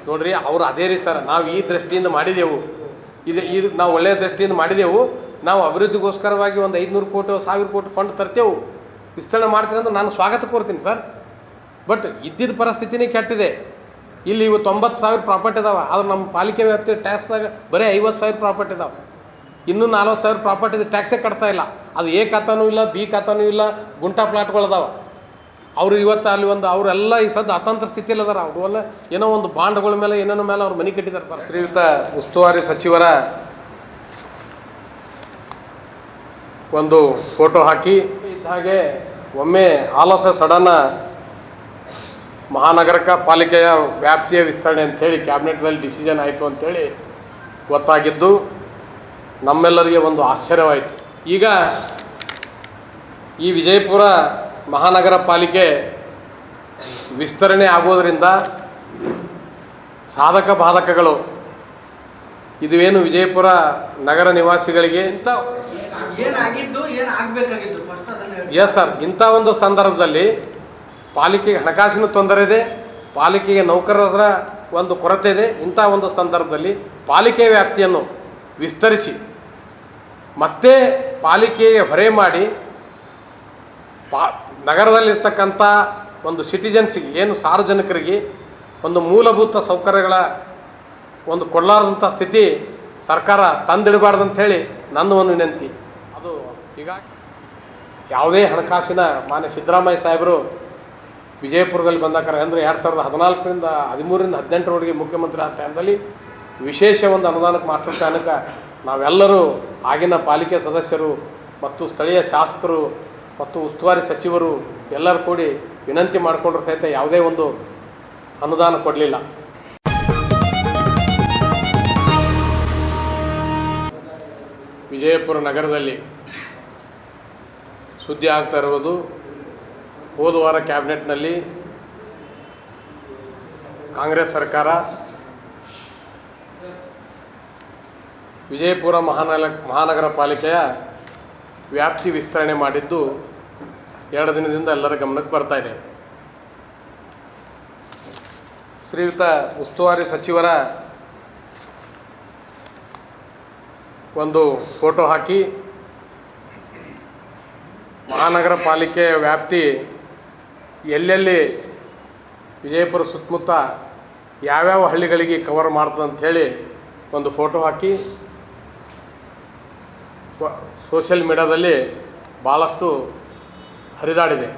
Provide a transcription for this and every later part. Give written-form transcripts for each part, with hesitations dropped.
ನೋಡ್ರಿ ಅವರು ಅದೇ ರೀ ಸರ್, ನಾವು ಈ ದೃಷ್ಟಿಯಿಂದ ಮಾಡಿದೆವು, ಇದು ನಾವು ಒಳ್ಳೆಯ ದೃಷ್ಟಿಯಿಂದ ಮಾಡಿದೆವು. ನಾವು ಅಭಿವೃದ್ಧಿಗೋಸ್ಕರವಾಗಿ ಒಂದು 500 ಕೋಟಿ 1000 ಕೋಟಿ ಫಂಡ್ ತರ್ತೇವೆ, ವಿಸ್ತರಣೆ ಮಾಡ್ತೀನಿ ಅಂದ್ರೆ ನಾನು ಸ್ವಾಗತ ಕೋರ್ತೀನಿ ಸರ್. ಬಟ್ ಇದ್ದಿದ್ದ ಪರಿಸ್ಥಿತಿನೇ ಕೆಟ್ಟಿದೆ. ಇಲ್ಲಿ ಇವು 90,000 ಪ್ರಾಪರ್ಟಿ ಇದಾವೆ, ಆದ್ರೆ ನಮ್ಮ ಪಾಲಿಕೆ ವ್ಯಾಪ್ತಿ ಟ್ಯಾಕ್ಸ್ದಾಗ ಬರೀ 50,000 ಪ್ರಾಪರ್ಟಿ ಇದಾವೆ. ಇನ್ನೂ 40,000 ಪ್ರಾಪರ್ಟಿದು ಟ್ಯಾಕ್ಸೇ ಕಟ್ತಾ ಇಲ್ಲ. ಅದು ಎ ಖಾತಾನೂ ಇಲ್ಲ, ಬಿ ಖಾತಾನೂ ಇಲ್ಲ, ಗುಂಟಾ ಪ್ಲಾಟ್ಗಳದಾವೆ. ಅವರು ಇವತ್ತು ಅಲ್ಲಿ ಅವರೆಲ್ಲ ಈ ಸದ್ದು ಅತಂತ್ರ ಸ್ಥಿತಿಯಲ್ಲಿ ಅದಾರ. ಅವರೆಲ್ಲ ಏನೋ ಒಂದು ಬಾಂಡ್ಗಳ ಮೇಲೆ ಏನೇನೋ ಮೇಲೆ ಅವ್ರು ಮನೆ ಕಟ್ಟಿದ್ದಾರೆ ಸರ್. ಶ್ರೀಯುತ ಉಸ್ತುವಾರಿ ಸಚಿವರ ಒಂದು ಫೋಟೋ ಹಾಕಿ ಇದ್ದ ಹಾಗೆ ಒಮ್ಮೆ ಆಲ್ ಆಫ್ ಎ ಸಡನ್ ಮಹಾನಗರ ಪಾಲಿಕೆಯ ವ್ಯಾಪ್ತಿಯ ವಿಸ್ತರಣೆ ಅಂಥೇಳಿ ಕ್ಯಾಬಿನೆಟ್ನಲ್ಲಿ ಡಿಸಿಷನ್ ಆಯಿತು ಅಂಥೇಳಿ ಗೊತ್ತಾಗಿದ್ದು ನಮ್ಮೆಲ್ಲರಿಗೆ ಒಂದು ಆಶ್ಚರ್ಯವಾಯಿತು. ಈಗ ಈ ವಿಜಯಪುರ ಮಹಾನಗರ ಪಾಲಿಕೆ ವಿಸ್ತರಣೆ ಆಗೋದರಿಂದ ಸಾಧಕ ಬಾಧಕಗಳು ಇದುವೇನು ವಿಜಯಪುರ ನಗರ ನಿವಾಸಿಗಳಿಗೆ ಎಸ್ ಸರ್, ಇಂಥ ಒಂದು ಸಂದರ್ಭದಲ್ಲಿ ಪಾಲಿಕೆಗೆ ಹಣಕಾಸಿನ ತೊಂದರೆ ಇದೆ, ಪಾಲಿಕೆಗೆ ನೌಕರರ ಒಂದು ಕೊರತೆ ಇದೆ. ಇಂಥ ಒಂದು ಸಂದರ್ಭದಲ್ಲಿ ಪಾಲಿಕೆ ವ್ಯಾಪ್ತಿಯನ್ನು ವಿಸ್ತರಿಸಿ ಮತ್ತೆ ಪಾಲಿಕೆಗೆ ಹೊರೆ ಮಾಡಿ ನಗರದಲ್ಲಿರ್ತಕ್ಕಂಥ ಒಂದು ಸಿಟಿಜನ್ಸಿಗೆ ಏನು ಸಾರ್ವಜನಿಕರಿಗೆ ಒಂದು ಮೂಲಭೂತ ಸೌಕರ್ಯಗಳ ಒಂದು ಕೊಡಲಾರದಂಥ ಸ್ಥಿತಿ ಸರ್ಕಾರ ತಂದಿಡಬಾರ್ದಂಥೇಳಿ ನನ್ನ ಒಂದು ವಿನಂತಿ. ಅದು ಹೀಗಾಗಿ ಯಾವುದೇ ಹಣಕಾಸಿನ ಮಾನ್ಯ ಸಿದ್ದರಾಮಯ್ಯ ಸಾಹೇಬರು ವಿಜಯಪುರದಲ್ಲಿ ಬಂದಾಕಾರ ಅಂದರೆ 2014ರಿಂದ 13ರಿಂದ 18ರವರೆಗೆ ಮುಖ್ಯಮಂತ್ರಿ ಆದ ಟೈಮ್ದಲ್ಲಿ ವಿಶೇಷ ಒಂದು ಅನುದಾನಕ್ಕೆ ಮಾಸ್ಟರ್ ಪ್ಲಾನಕ್ಕೆ ನಾವೆಲ್ಲರೂ ಆಗಿನ ಪಾಲಿಕೆ ಸದಸ್ಯರು ಮತ್ತು ಸ್ಥಳೀಯ ಶಾಸಕರು ಮತ್ತು ಉಸ್ತುವಾರಿ ಸಚಿವರು ಎಲ್ಲರೂ ಕೂಡಿ ವಿನಂತಿ ಮಾಡಿಕೊಂಡ್ರು ಸಹಿತ ಯಾವುದೇ ಒಂದು ಅನುದಾನ ಕೊಡಲಿಲ್ಲ. ವಿಜಯಪುರ ನಗರದಲ್ಲಿ ಸುದ್ದಿ ಆಗ್ತಾ ಇರುವುದು, ಹೋದ ವಾರ ಕ್ಯಾಬಿನೆಟ್ನಲ್ಲಿ ಕಾಂಗ್ರೆಸ್ ಸರ್ಕಾರ ವಿಜಯಪುರ ಮಹಾನಗರ ಪಾಲಿಕೆಯ ವ್ಯಾಪ್ತಿ ವಿಸ್ತರಣೆ ಮಾಡಿದ್ದು 2 ದಿನದಿಂದ ಎಲ್ಲರ ಗಮನಕ್ಕೆ ಬರ್ತಾ ಇದೆ. ಶ್ರೀಯುತ ಉಸ್ತುವಾರಿ ಸಚಿವರ ಒಂದು ಫೋಟೋ ಹಾಕಿ ಮಹಾನಗರ ಪಾಲಿಕೆಯ ವ್ಯಾಪ್ತಿ ಎಲ್ಲೆಲ್ಲಿ ವಿಜಯಪುರ ಸುತ್ತಮುತ್ತ ಯಾವ್ಯಾವ ಹಳ್ಳಿಗಳಿಗೆ ಕವರ್ ಮಾಡ್ತದೆ ಅಂಥೇಳಿ ಒಂದು ಫೋಟೋ ಹಾಕಿ ಸೋಷಿಯಲ್ ಮೀಡಿಯಾದಲ್ಲಿ ಭಾಳಷ್ಟು ಹರಿದಾಡಿದೆ.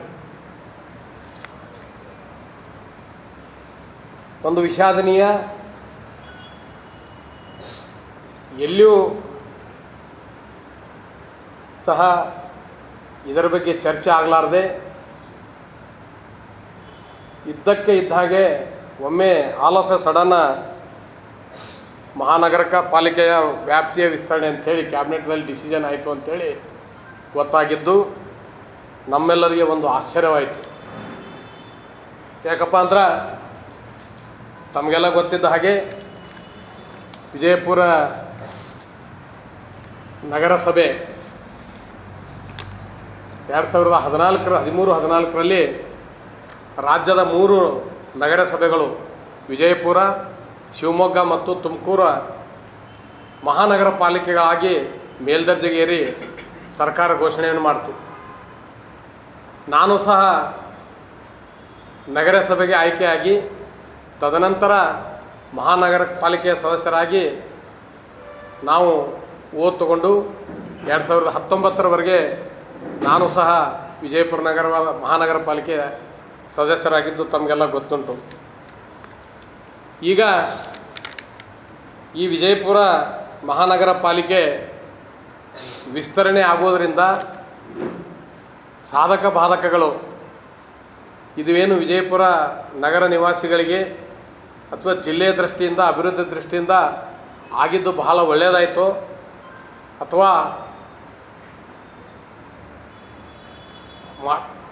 ಒಂದು ವಿಷಾದನೀಯ, ಎಲ್ಲಿಯೂ ಸಹ ಇದರ ಬಗ್ಗೆ ಚರ್ಚೆ ಆಗಲಾರದೆ ಇದ್ದಕ್ಕೆ ಇದ್ದ ಹಾಗೆ ಒಮ್ಮೆ ಆಲ್ ಆಫ್ ಎ ಸಡನ್ ಮಹಾನಗರ ಪಾಲಿಕೆಯ ವ್ಯಾಪ್ತಿಯ ವಿಸ್ತರಣೆ ಅಂಥೇಳಿ ಕ್ಯಾಬಿನೆಟ್ನಲ್ಲಿ ಡಿಸಿಷನ್ ಆಯಿತು ಅಂಥೇಳಿ ಗೊತ್ತಾಗಿದ್ದು ನಮ್ಮೆಲ್ಲರಿಗೆ ಒಂದು ಆಶ್ಚರ್ಯವಾಯಿತು. ಯಾಕಪ್ಪ ಅಂದ್ರೆ ತಮಗೆಲ್ಲ ಗೊತ್ತಿದ್ದ ಹಾಗೆ ವಿಜಯಪುರ ನಗರಸಭೆ 2013-14ರಲ್ಲಿ ರಾಜ್ಯದ 3 ನಗರಸಭೆಗಳು ವಿಜಯಪುರ, ಶಿವಮೊಗ್ಗ ಮತ್ತು ತುಮಕೂರು ಮಹಾನಗರ ಪಾಲಿಕೆಗಳಾಗಿ ಮೇಲ್ದರ್ಜೆಗೇರಿ ಸರ್ಕಾರ ಘೋಷಣೆಯನ್ನು ಮಾಡಿತು. ನಾನು ಸಹ ನಗರಸಭೆಗೆ ಆಯ್ಕೆಯಾಗಿ ತದನಂತರ ಮಹಾನಗರ ಪಾಲಿಕೆಯ ಸದಸ್ಯರಾಗಿ ನಾವು ಓದ್ ತಗೊಂಡು 2019ರವರೆಗೆ ನಾನು ಸಹ ವಿಜಯಪುರ ಮಹಾನಗರ ಪಾಲಿಕೆ ಸದಸ್ಯರಾಗಿದ್ದು ತಮಗೆಲ್ಲ ಗೊತ್ತುಂಟು. ಈಗ ಈ ವಿಜಯಪುರ ಮಹಾನಗರ ಪಾಲಿಕೆ ವಿಸ್ತರಣೆ ಆಗೋದರಿಂದ ಸಾಧಕ ಬಾಧಕಗಳು ಇದುವೇನು ವಿಜಯಪುರ ನಗರ ನಿವಾಸಿಗಳಿಗೆ ಅಥವಾ ಜಿಲ್ಲೆಯ ದೃಷ್ಟಿಯಿಂದ ಅಭಿವೃದ್ಧಿ ದೃಷ್ಟಿಯಿಂದ ಆಗಿದ್ದು ಬಹಳ ಒಳ್ಳೆಯದಾಯಿತು ಅಥವಾ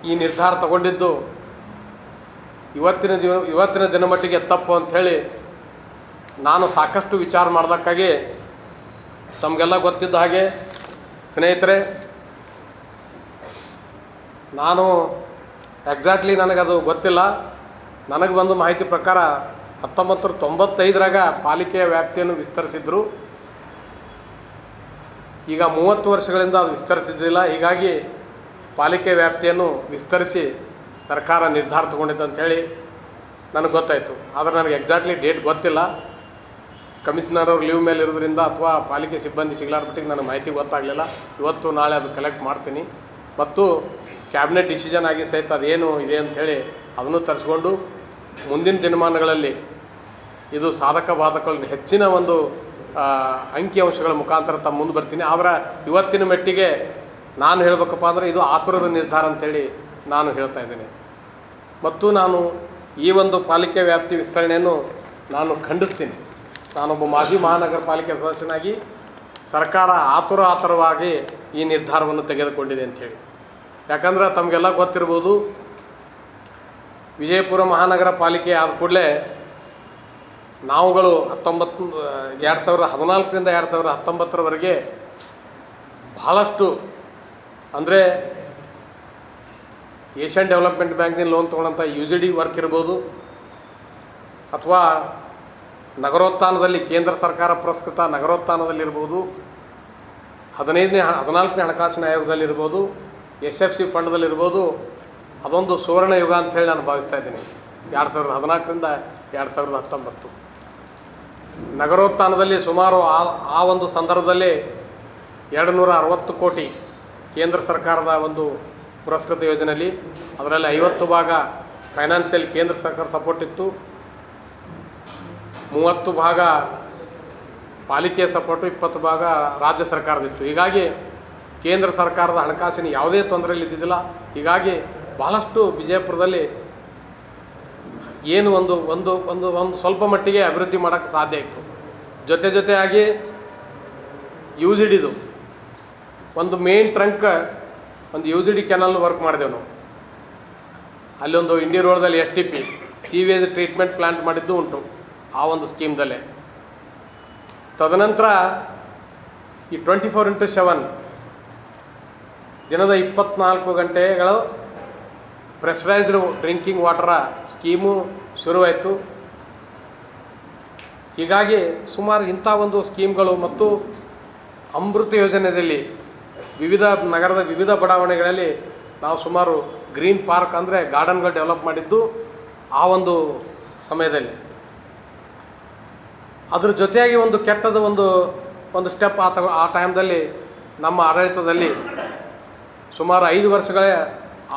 ಈ ನಿರ್ಧಾರ ತಗೊಂಡಿದ್ದು ಇವತ್ತಿನ ದಿನಮಟ್ಟಿಗೆ ತಪ್ಪು ಅಂಥೇಳಿ ನಾನು ಸಾಕಷ್ಟು ವಿಚಾರ ಮಾಡೋದಕ್ಕಾಗಿ ತಮಗೆಲ್ಲ ಗೊತ್ತಿದ್ದ ಹಾಗೆ ಸ್ನೇಹಿತರೆ, ನಾನು ಎಕ್ಸಾಕ್ಟ್ಲಿ ನನಗದು ಗೊತ್ತಿಲ್ಲ. ನನಗೆ ಬಂದ ಮಾಹಿತಿ ಪ್ರಕಾರ 1995ರಾಗ ಪಾಲಿಕೆಯ ವ್ಯಾಪ್ತಿಯನ್ನು ವಿಸ್ತರಿಸಿದ್ರು. ಈಗ 30 ವರ್ಷಗಳಿಂದ ಅದು ವಿಸ್ತರಿಸಿದ್ದಿಲ್ಲ. ಹೀಗಾಗಿ ಪಾಲಿಕೆ ವ್ಯಾಪ್ತಿಯನ್ನು ವಿಸ್ತರಿಸಿ ಸರ್ಕಾರ ನಿರ್ಧಾರ ತಗೊಂಡಿತ್ತು ಅಂಥೇಳಿ ನನಗೆ ಗೊತ್ತಾಯಿತು. ಆದರೆ ನನಗೆ ಎಕ್ಸಾಕ್ಟ್ಲಿ ಡೇಟ್ ಗೊತ್ತಿಲ್ಲ. ಕಮಿಷನರ್ ಅವ್ರು ಲೀವ್ ಮೇಲೆ ಇರೋದ್ರಿಂದ ಅಥವಾ ಪಾಲಿಕೆ ಸಿಬ್ಬಂದಿ ಸಿಗ್ಲಾರ್ಬಿಟ್ಟಿಗೆ ನನಗೆ ಮಾಹಿತಿ ಗೊತ್ತಾಗಲಿಲ್ಲ. ಇವತ್ತು ನಾಳೆ ಅದು ಕಲೆಕ್ಟ್ ಮಾಡ್ತೀನಿ ಮತ್ತು ಕ್ಯಾಬಿನೆಟ್ ಡಿಸಿಷನ್ ಆಗಿ ಸಹಿತ ಅದೇನು ಇದೆ ಅಂಥೇಳಿ ಅದನ್ನು ತರಿಸ್ಕೊಂಡು ಮುಂದಿನ ದಿನಮಾನಗಳಲ್ಲಿ ಇದು ಸಾಧಕ ಬಾಧಕಗಳನ್ನ ಹೆಚ್ಚಿನ ಒಂದು ಅಂಕಿಅಂಶಗಳ ಮುಖಾಂತರ ತಮ್ಮ ಮುಂದೆ ಬರ್ತೀನಿ. ಆದರೆ ಇವತ್ತಿನ ಮಟ್ಟಿಗೆ ನಾನು ಹೇಳಬೇಕಪ್ಪ ಅಂದರೆ ಇದು ಆತುರದ ನಿರ್ಧಾರ ಅಂಥೇಳಿ ನಾನು ಹೇಳ್ತಾ ಇದ್ದೇನೆ. ಮತ್ತು ನಾನು ಈ ಒಂದು ಪಾಲಿಕೆ ವ್ಯಾಪ್ತಿ ವಿಸ್ತರಣೆಯನ್ನು ನಾನು ಖಂಡಿಸ್ತೀನಿ. ನಾನೊಬ್ಬ ಮಾಜಿ ಮಹಾನಗರ ಪಾಲಿಕೆ ಸದಸ್ಯನಾಗಿ ಸರ್ಕಾರ ಆತುರವಾಗಿ ಈ ನಿರ್ಧಾರವನ್ನು ತೆಗೆದುಕೊಂಡಿದೆ ಅಂಥೇಳಿ. ಯಾಕಂದ್ರೆ ತಮಗೆಲ್ಲ ಗೊತ್ತಿರ್ಬೋದು, ವಿಜಯಪುರ ಮಹಾನಗರ ಪಾಲಿಕೆ ಆದ ಕೂಡಲೇ ನಾವುಗಳು 2014ರಿಂದ 2019ರವರೆಗೆ ಬಹಳಷ್ಟು ಅಂದರೆ ಏಷ್ಯನ್ ಡೆವಲಪ್ಮೆಂಟ್ ಬ್ಯಾಂಕ್ನಿಂದ ಲೋನ್ ತೊಗೊಂಡಂಥ UGD ವರ್ಕ್ ಇರ್ಬೋದು ಅಥವಾ ನಗರೋತ್ಥಾನದಲ್ಲಿ ಕೇಂದ್ರ ಸರ್ಕಾರ ಪುರಸ್ಕೃತ ನಗರೋತ್ಥಾನದಲ್ಲಿರ್ಬೋದು, 14ನೇ ಹಣಕಾಸಿನ ಆಯೋಗದಲ್ಲಿರ್ಬೋದು, SFC ಫಂಡ್ದಲ್ಲಿರ್ಬೋದು, ಅದೊಂದು ಸುವರ್ಣ ಯುಗ ಅಂಥೇಳಿ ನಾನು ಭಾವಿಸ್ತಾ ಇದ್ದೀನಿ. 2014ರಿಂದ 2019 ನಗರೋತ್ಥಾನದಲ್ಲಿ ಸುಮಾರು ಆ ಒಂದು ಸಂದರ್ಭದಲ್ಲಿ 260 ಕೋಟಿ ಕೇಂದ್ರ ಸರ್ಕಾರದ ಒಂದು ಪುರಸ್ಕೃತ ಯೋಜನೆಯಲ್ಲಿ, ಅದರಲ್ಲಿ 50 ಭಾಗ ಫೈನಾನ್ಷಿಯಲ್ ಕೇಂದ್ರ ಸರ್ಕಾರ ಸಪೋರ್ಟ್ ಇತ್ತು, 30 ಭಾಗ ಪಾಲಿಕೆ ಸಪೋರ್ಟು, 20 ಭಾಗ ರಾಜ್ಯ ಸರ್ಕಾರದಿತ್ತು. ಹೀಗಾಗಿ ಕೇಂದ್ರ ಸರ್ಕಾರದ ಹಣಕಾಸಿನ ಯಾವುದೇ ತೊಂದರೆಯಲ್ಲಿ ಇದ್ದಿದ್ದಿಲ್ಲ. ಹೀಗಾಗಿ ಬಹಳಷ್ಟು ವಿಜಯಪುರದಲ್ಲಿ ಏನು ಒಂದು ಒಂದು ಒಂದು ಒಂದು ಸ್ವಲ್ಪ ಮಟ್ಟಿಗೆ ಅಭಿವೃದ್ಧಿ ಮಾಡೋಕ್ಕೆ ಸಾಧ್ಯ ಇತ್ತು. ಜೊತೆಯಾಗಿ UGDದು ಒಂದು ಮೇನ್ ಟ್ರಂಕ್ ಒಂದು UGD ಕೆನಲ್ ವರ್ಕ್ ಮಾಡಿದೆವು ನಾವು. ಅಲ್ಲೊಂದು ಇಂಡಿ ರೋಡ್ದಲ್ಲಿ STP ಸೀವೇಜ್ ಟ್ರೀಟ್ಮೆಂಟ್ ಪ್ಲಾಂಟ್ ಮಾಡಿದ್ದು ಉಂಟು ಆ ಒಂದು ಸ್ಕೀಮ್ದಲ್ಲೇ. ತದನಂತರ ಈ 24x7 ದಿನದ 24 ಗಂಟೆಗಳು ಪ್ರೆಷರೈಸ್ಡ್ ಡ್ರಿಂಕಿಂಗ್ ವಾಟರ ಸ್ಕೀಮು ಶುರುವಾಯಿತು. ಹೀಗಾಗಿ ಸುಮಾರು ಇಂಥ ಒಂದು ಸ್ಕೀಮ್ಗಳು ಮತ್ತು ಅಮೃತ ಯೋಜನೆಯಲ್ಲಿ ನಗರದ ವಿವಿಧ ಬಡಾವಣೆಗಳಲ್ಲಿ ನಾವು ಸುಮಾರು ಗ್ರೀನ್ ಪಾರ್ಕ್ ಅಂದರೆ ಗಾರ್ಡನ್ಗಳು ಡೆವಲಪ್ ಮಾಡಿದ್ದು ಆ ಒಂದು ಸಮಯದಲ್ಲಿ. ಅದ್ರ ಜೊತೆಯಾಗಿ ಒಂದು ಕೆಟ್ಟದ ಒಂದು ಸ್ಟೆಪ್ ಆ ಟೈಮ್ದಲ್ಲಿ ನಮ್ಮ ಆಡಳಿತದಲ್ಲಿ ಸುಮಾರು 5 ವರ್ಷಗಳ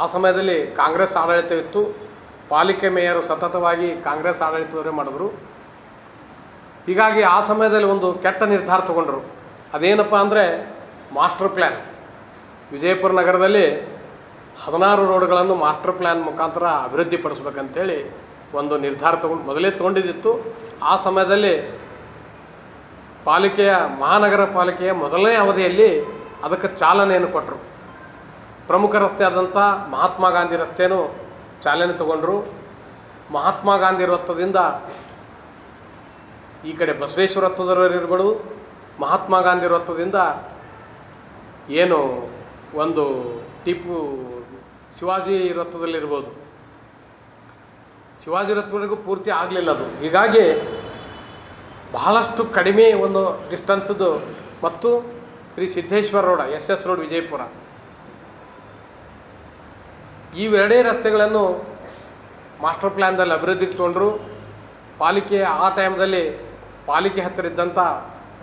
ಆ ಸಮಯದಲ್ಲಿ ಕಾಂಗ್ರೆಸ್ ಆಡಳಿತವಿತ್ತು. ಪಾಲಿಕೆ ಮೇಯರು ಸತತವಾಗಿ ಕಾಂಗ್ರೆಸ್ ಆಡಳಿತದವರೇ ಮಾಡಿದ್ರು. ಹೀಗಾಗಿ ಆ ಸಮಯದಲ್ಲಿ ಒಂದು ಕೆಟ್ಟ ನಿರ್ಧಾರ ತಗೊಂಡ್ರು. ಅದೇನಪ್ಪ ಅಂದರೆ ಮಾಸ್ಟರ್ ಪ್ಲ್ಯಾನ್. ವಿಜಯಪುರ ನಗರದಲ್ಲಿ 16 ರೋಡ್ಗಳನ್ನು ಮಾಸ್ಟರ್ ಪ್ಲ್ಯಾನ್ ಮುಖಾಂತರ ಅಭಿವೃದ್ಧಿಪಡಿಸ್ಬೇಕಂತೇಳಿ ಒಂದು ನಿರ್ಧಾರ ಮೊದಲೇ ತೊಗೊಂಡಿದ್ದಿತ್ತು. ಆ ಸಮಯದಲ್ಲಿ ಮಹಾನಗರ ಪಾಲಿಕೆಯ ಮೊದಲನೇ ಅವಧಿಯಲ್ಲಿ ಅದಕ್ಕೆ ಚಾಲನೆಯನ್ನು ಕೊಟ್ಟರು. ಪ್ರಮುಖ ರಸ್ತೆ ಆದಂಥ ಮಹಾತ್ಮ ಗಾಂಧಿ ರಸ್ತೆಯನ್ನು ಚಾಲನೆ ತಗೊಂಡ್ರು. ಮಹಾತ್ಮ ಗಾಂಧಿ ವೃತ್ತದಿಂದ ಈ ಕಡೆ ಬಸವೇಶ್ವರ ವೃತ್ತದವರೆಗೆ ಇರ್ಬೋದು, ಮಹಾತ್ಮ ಗಾಂಧಿ ವೃತ್ತದಿಂದ ಏನು ಒಂದು ಶಿವಾಜಿ ವೃತ್ತದಲ್ಲಿರ್ಬೋದು, ಶಿವಾಜಿ ವೃತ್ತವರೆಗೂ ಪೂರ್ತಿ ಆಗಲಿಲ್ಲ ಅದು. ಹೀಗಾಗಿ ಬಹಳಷ್ಟು ಕಡಿಮೆ ಒಂದು ಡಿಸ್ಟೆನ್ಸ್ದು ಮತ್ತು Shri Siddeshwara road SS road Vijayapura ಇವೆರಡೇ ರಸ್ತೆಗಳನ್ನು ಮಾಸ್ಟರ್ ಪ್ಲ್ಯಾನ್ದಲ್ಲಿ ಅಭಿವೃದ್ಧಿಗೆ ತೊಗೊಂಡ್ರು. ಪಾಲಿಕೆ ಆ ಟೈಮ್ದಲ್ಲಿ ಪಾಲಿಕೆ ಹತ್ತಿರ ಇದ್ದಂಥ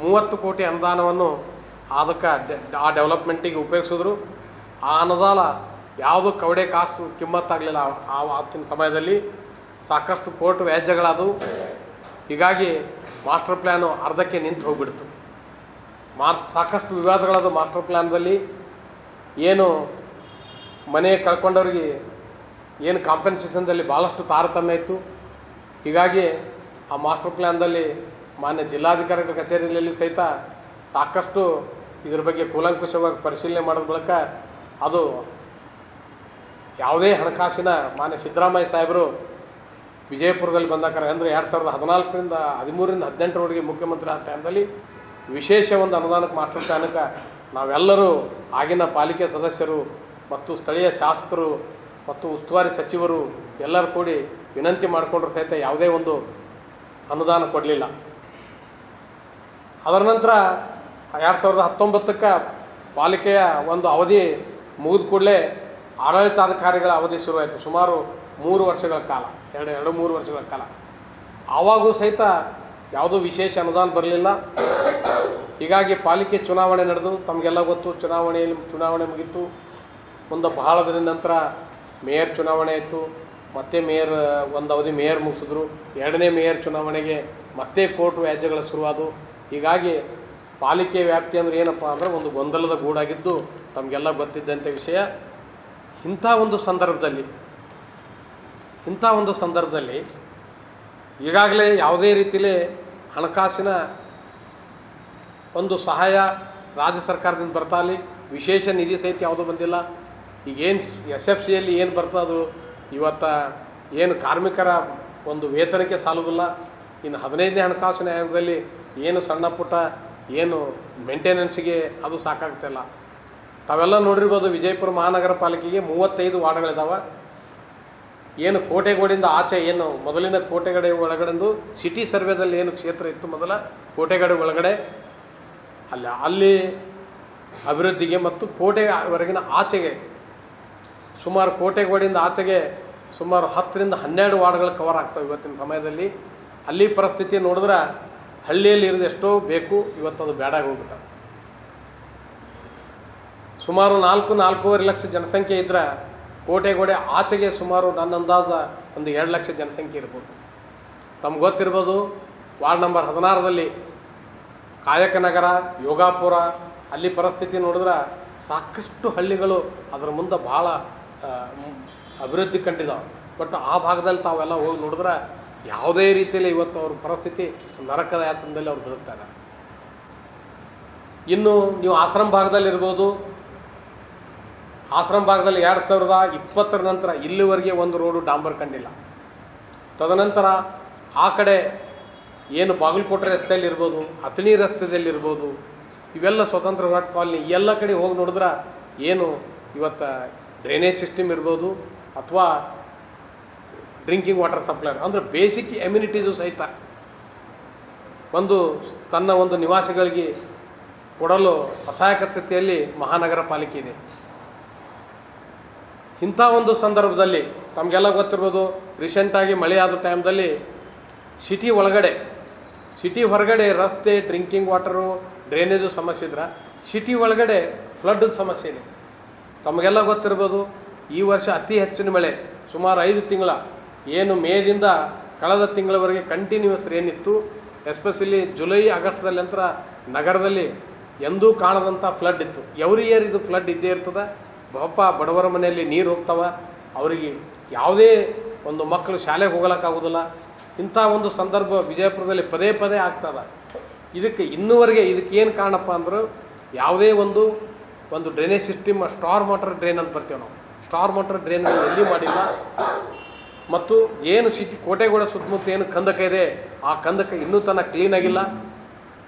30 ಕೋಟಿ ಅನುದಾನವನ್ನು ಅದಕ್ಕೆ ಆ ಡೆವಲಪ್ಮೆಂಟಿಗೆ ಉಪಯೋಗಿಸಿದ್ರು. ಆ ಅನುದಾನ ಯಾವುದು ಕವಡೆ ಕಾಸು ಕಿಮ್ಮತ್ತಾಗಲಿಲ್ಲ. ಆವತ್ತಿನ ಸಮಯದಲ್ಲಿ ಸಾಕಷ್ಟು ಕೋರ್ಟ್ ವ್ಯಾಜ್ಯಗಳಾದವು. ಹೀಗಾಗಿ ಮಾಸ್ಟರ್ ಪ್ಲ್ಯಾನು ಅರ್ಧಕ್ಕೆ ನಿಂತು ಹೋಗ್ಬಿಡ್ತು. ಸಾಕಷ್ಟು ವಿವಾದಗಳಾದ ಮಾಸ್ಟರ್ ಪ್ಲ್ಯಾನ್ದಲ್ಲಿ ಏನು ಮನೆ ಕಳ್ಕೊಂಡವ್ರಿಗೆ ಏನು ಕಾಂಪೆನ್ಸೇಷನ್ದಲ್ಲಿ ಭಾಳಷ್ಟು ತಾರತಮ್ಯ ಇತ್ತು. ಹೀಗಾಗಿ ಆ ಮಾಸ್ಟರ್ ಪ್ಲ್ಯಾನ್ದಲ್ಲಿ ಮಾನ್ಯ ಜಿಲ್ಲಾಧಿಕಾರಿಗಳ ಕಚೇರಿಯಲ್ಲಿ ಸಹಿತ ಸಾಕಷ್ಟು ಇದ್ರ ಬಗ್ಗೆ ಕೂಲಂಕುಷವಾಗಿ ಪರಿಶೀಲನೆ ಮಾಡಿದ ಬಳಿಕ ಅದು ಯಾವುದೇ ಹಣಕಾಸಿನ ಮಾನ್ಯ ಸಿದ್ದರಾಮಯ್ಯ ಸಾಹೇಬರು ವಿಜಯಪುರದಲ್ಲಿ ಬಂದಾಕಾರ ಅಂದರೆ 2014ರಿಂದ 13ರಿಂದ 18ರವರೆಗೆ ಮುಖ್ಯಮಂತ್ರಿ ಆ ಟೈಮ್ದಲ್ಲಿ ವಿಶೇಷ ಒಂದು ಅನುದಾನಕ್ಕೆ ಮಾಸ್ಟರ್ ಪ್ಲ್ಯಾನಕ್ಕೆ ನಾವೆಲ್ಲರೂ ಆಗಿನ ಪಾಲಿಕೆ ಸದಸ್ಯರು ಮತ್ತು ಸ್ಥಳೀಯ ಶಾಸಕರು ಮತ್ತು ಉಸ್ತುವಾರಿ ಸಚಿವರು ಎಲ್ಲರೂ ಕೂಡಿ ವಿನಂತಿ ಮಾಡಿಕೊಂಡ್ರು ಸಹಿತ ಯಾವುದೇ ಒಂದು ಅನುದಾನ ಕೊಡಲಿಲ್ಲ. ಅದರ ನಂತರ 2019ಕ್ಕೆ ಪಾಲಿಕೆಯ ಒಂದು ಅವಧಿ ಮುಗಿದ ಕೂಡಲೇ ಆಡಳಿತಾಧಿಕಾರಿಗಳ ಅವಧಿ ಶುರುವಾಯಿತು. ಸುಮಾರು 3 ವರ್ಷಗಳ ಕಾಲ, 2-3 ವರ್ಷಗಳ ಕಾಲ. ಆವಾಗೂ ಸಹಿತ ಯಾವುದೂ ವಿಶೇಷ ಅನುದಾನ ಬರಲಿಲ್ಲ. ಹೀಗಾಗಿ ಪಾಲಿಕೆ ಚುನಾವಣೆ ನಡೆದು, ತಮಗೆಲ್ಲ ಗೊತ್ತು, ಚುನಾವಣೆ ಮುಗಿತು. ಮುಂದೆ ಬಹಳ ದಿನದ ನಂತರ ಮೇಯರ್ ಚುನಾವಣೆ ಇತ್ತು. ಮತ್ತೆ ಮೇಯರ್ ಒಂದು ಅವಧಿ ಮೇಯರ್ ಮುಗಿಸಿದ್ರು. 2ನೇ ಮೇಯರ್ ಚುನಾವಣೆಗೆ ಮತ್ತೆ ಕೋರ್ಟ್ ವ್ಯಾಜ್ಯಗಳು ಶುರುವಾದವು. ಹೀಗಾಗಿ ಪಾಲಿಕೆ ವ್ಯಾಪ್ತಿ ಅಂದರೆ ಏನಪ್ಪ ಅಂದರೆ ಒಂದು ಗೊಂದಲದ ಗೂಡಾಗಿದ್ದು ತಮಗೆಲ್ಲ ಗೊತ್ತಿದ್ದಂಥ ವಿಷಯ. ಇಂಥ ಒಂದು ಸಂದರ್ಭದಲ್ಲಿ ಈಗಾಗಲೇ ಯಾವುದೇ ರೀತಿಯಲ್ಲಿ ಹಣಕಾಸಿನ ಒಂದು ಸಹಾಯ ರಾಜ್ಯ ಸರ್ಕಾರದಿಂದ ಬರ್ತಾಲಿ, ವಿಶೇಷ ನಿಧಿ ಸಹಿತ ಯಾವುದೂ ಬಂದಿಲ್ಲ. ಈಗೇನು SFCಯಲ್ಲಿ ಏನು ಬರ್ತದೋ ಏನು ಕಾರ್ಮಿಕರ ಒಂದು ವೇತನಕ್ಕೆ ಸಾಲೋದಿಲ್ಲ. ಇನ್ನು 15ನೇ ಹಣಕಾಸಿನ ಆಯೋಗದಲ್ಲಿ ಏನು ಸಣ್ಣ ಪುಟ್ಟ ಏನು ಮೇಂಟೆನೆನ್ಸಿಗೆ ಅದು ಸಾಕಾಗ್ತಿಲ್ಲ. ತಾವೆಲ್ಲ ನೋಡಿರ್ಬೋದು, ವಿಜಯಪುರ ಮಹಾನಗರ ಪಾಲಿಕೆಗೆ 35 ವಾರ್ಡ್ಗಳಿದ್ದಾವೆ. ಏನು ಕೋಟೆಗೋಡಿಂದ ಆಚೆ, ಏನು ಮೊದಲಿನ ಕೋಟೆಗಡೆ ಒಳಗಡೆಂದು ಸಿಟಿ ಸರ್ವೇದಲ್ಲಿ ಏನು ಕ್ಷೇತ್ರ ಇತ್ತು ಮೊದಲ ಕೋಟೆಗಡೆ ಒಳಗಡೆ, ಅಲ್ಲಿ ಅಭಿವೃದ್ಧಿಗೆ ಮತ್ತು ಕೋಟೆವರೆಗಿನ ಆಚೆಗೆ ಸುಮಾರು ಕೋಟೆಗೋಡಿಂದ ಆಚೆಗೆ ಸುಮಾರು 10ರಿಂದ 12 ವಾರ್ಡ್ಗಳು ಕವರ್ ಆಗ್ತವೆ ಇವತ್ತಿನ ಸಮಯದಲ್ಲಿ. ಅಲ್ಲಿ ಪರಿಸ್ಥಿತಿ ನೋಡಿದ್ರೆ ಹಳ್ಳಿಯಲ್ಲಿ ಇರೋದು ಎಷ್ಟೋ ಬೇಕು, ಇವತ್ತದು ಬೇಡಾಗಿ ಹೋಗ್ಬಿಟ್ಟದೆ. ಸುಮಾರು 4-4.5 ಲಕ್ಷ ಜನಸಂಖ್ಯೆ ಇದ್ದರೆ ಕೋಟೆಗೋಡೆ ಆಚೆಗೆ ಸುಮಾರು ನನ್ನ ಅಂದಾಜ ಒಂದು 2 ಲಕ್ಷ ಜನಸಂಖ್ಯೆ ಇರ್ಬೋದು. ತಮ್ಗೆ ಗೊತ್ತಿರ್ಬೋದು, ವಾರ್ಡ್ ನಂಬರ್ 16ದಲ್ಲಿ ಕಾಯಕನಗರ, ಯೋಗಾಪುರ, ಅಲ್ಲಿ ಪರಿಸ್ಥಿತಿ ನೋಡಿದ್ರೆ ಸಾಕಷ್ಟು ಹಳ್ಳಿಗಳು ಅದರ ಮುಂದೆ ಭಾಳ ಅಭಿವೃದ್ಧಿ ಕಂಡಿದ್ದಾವೆ. ಬಟ್ ಆ ಭಾಗದಲ್ಲಿ ತಾವೆಲ್ಲ ಹೋಗಿ ನೋಡಿದ್ರೆ ಯಾವುದೇ ರೀತಿಯಲ್ಲಿ ಇವತ್ತು ಅವ್ರ ಪರಿಸ್ಥಿತಿ ನರಕದ ಯಾತನದಲ್ಲಿ ಅವ್ರು ಬದುಕ್ತಾರೆ. ಇನ್ನು ನೀವು ಆಶ್ರಮ ಭಾಗದಲ್ಲಿರ್ಬೋದು, ಆಶ್ರಮ ಭಾಗದಲ್ಲಿ 2020 ನಂತರ ಇಲ್ಲಿವರೆಗೆ ಒಂದು ರೋಡು ಡಾಂಬರ್ ಕಂಡಿಲ್ಲ. ತದನಂತರ ಆ ಕಡೆ ಏನು ಬಾಗಲಕೋಟೆ ರಸ್ತೆಯಲ್ಲಿ ಇರ್ಬೋದು, ಅಥಣಿ ರಸ್ತೆಯಲ್ಲಿರ್ಬೋದು, ಇವೆಲ್ಲ ಸ್ವತಂತ್ರ ಹೋರಾಟ ಕಾಲನಿ, ಎಲ್ಲ ಕಡೆ ಹೋಗಿ ನೋಡಿದ್ರೆ ಏನು ಇವತ್ತು ಡ್ರೈನೇಜ್ ಸಿಸ್ಟಮ್ ಇರ್ಬೋದು ಅಥವಾ ಡ್ರಿಂಕಿಂಗ್ ವಾಟರ್ ಸಪ್ಲೈ ಅಂದರೆ ಬೇಸಿಕ್ ಎಮ್ಯುನಿಟೀಸು ಸಹಿತ ತನ್ನ ಒಂದು ನಿವಾಸಿಗಳಿಗೆ ಕೊಡಲು ಅಸಹಾಯಕ ಸ್ಥಿತಿಯಲ್ಲಿ ಮಹಾನಗರ ಪಾಲಿಕೆ ಇದೆ. ಇಂಥ ಒಂದು ಸಂದರ್ಭದಲ್ಲಿ ತಮಗೆಲ್ಲ ಗೊತ್ತಿರ್ಬೋದು, ರೀಸೆಂಟಾಗಿ ಮಳೆ ಆದ ಟೈಮ್ದಲ್ಲಿ ಸಿಟಿ ಹೊರಗಡೆ ರಸ್ತೆ, ಡ್ರಿಂಕಿಂಗ್ ವಾಟರು, ಡ್ರೈನೇಜು ಸಮಸ್ಯೆ ಇದ್ರೆ ಸಿಟಿ ಒಳಗಡೆ ಫ್ಲಡ್ ಸಮಸ್ಯೆ ಇದೆ. ತಮಗೆಲ್ಲ ಗೊತ್ತಿರ್ಬೋದು, ಈ ವರ್ಷ ಅತಿ ಹೆಚ್ಚಿನ ಮಳೆ ಸುಮಾರು 5 ತಿಂಗಳ, ಏನು ಮೇದಿಂದ ಕಳೆದ ತಿಂಗಳವರೆಗೆ ಕಂಟಿನ್ಯೂಸ್ ಏನಿತ್ತು, ಎಸ್ಪೆಷಲಿ ಜುಲೈ ಆಗಸ್ಟ್ದಲ್ಲಿ ನಂತರ ನಗರದಲ್ಲಿ ಎಂದೂ ಕಾಣದಂಥ ಫ್ಲಡ್ ಇತ್ತು. ಎವ್ರಿ ಇಯರ್ ಇದು ಫ್ಲಡ್ ಇದ್ದೇ ಇರ್ತದೆ. ಬಡವರ ಮನೆಯಲ್ಲಿ ನೀರು ಹೋಗ್ತವೆ, ಅವರಿಗೆ ಯಾವುದೇ ಒಂದು ಮಕ್ಕಳು ಶಾಲೆಗೆ ಹೋಗಲಿಕ್ಕಾಗೋದಿಲ್ಲ. ಇಂಥ ಒಂದು ಸಂದರ್ಭ ವಿಜಯಪುರದಲ್ಲಿ ಪದೇ ಆಗ್ತದೆ. ಇನ್ನೂವರೆಗೆ ಏನು ಕಾರಣಪ್ಪ ಅಂದ್ರೆ ಯಾವುದೇ ಒಂದು drainage system, star water drain ಅಂತ ಬರ್ತೀವಿ ನಾವು, ಸ್ಟಾರ್ ವಾಟರ್ ಡ್ರೈನ್ ಎಲ್ಲಿ ಮಾಡಿಲ್ಲ. ಮತ್ತು ಏನು ಸಿಟಿ ಕೋಟೆಗೋಡೆ ಸುತ್ತಮುತ್ತ ಏನು ಕಂದಕ ಇದೆ, ಆ ಕಂದಕ ಇನ್ನೂ ತನಕ ಕ್ಲೀನ್ ಆಗಿಲ್ಲ.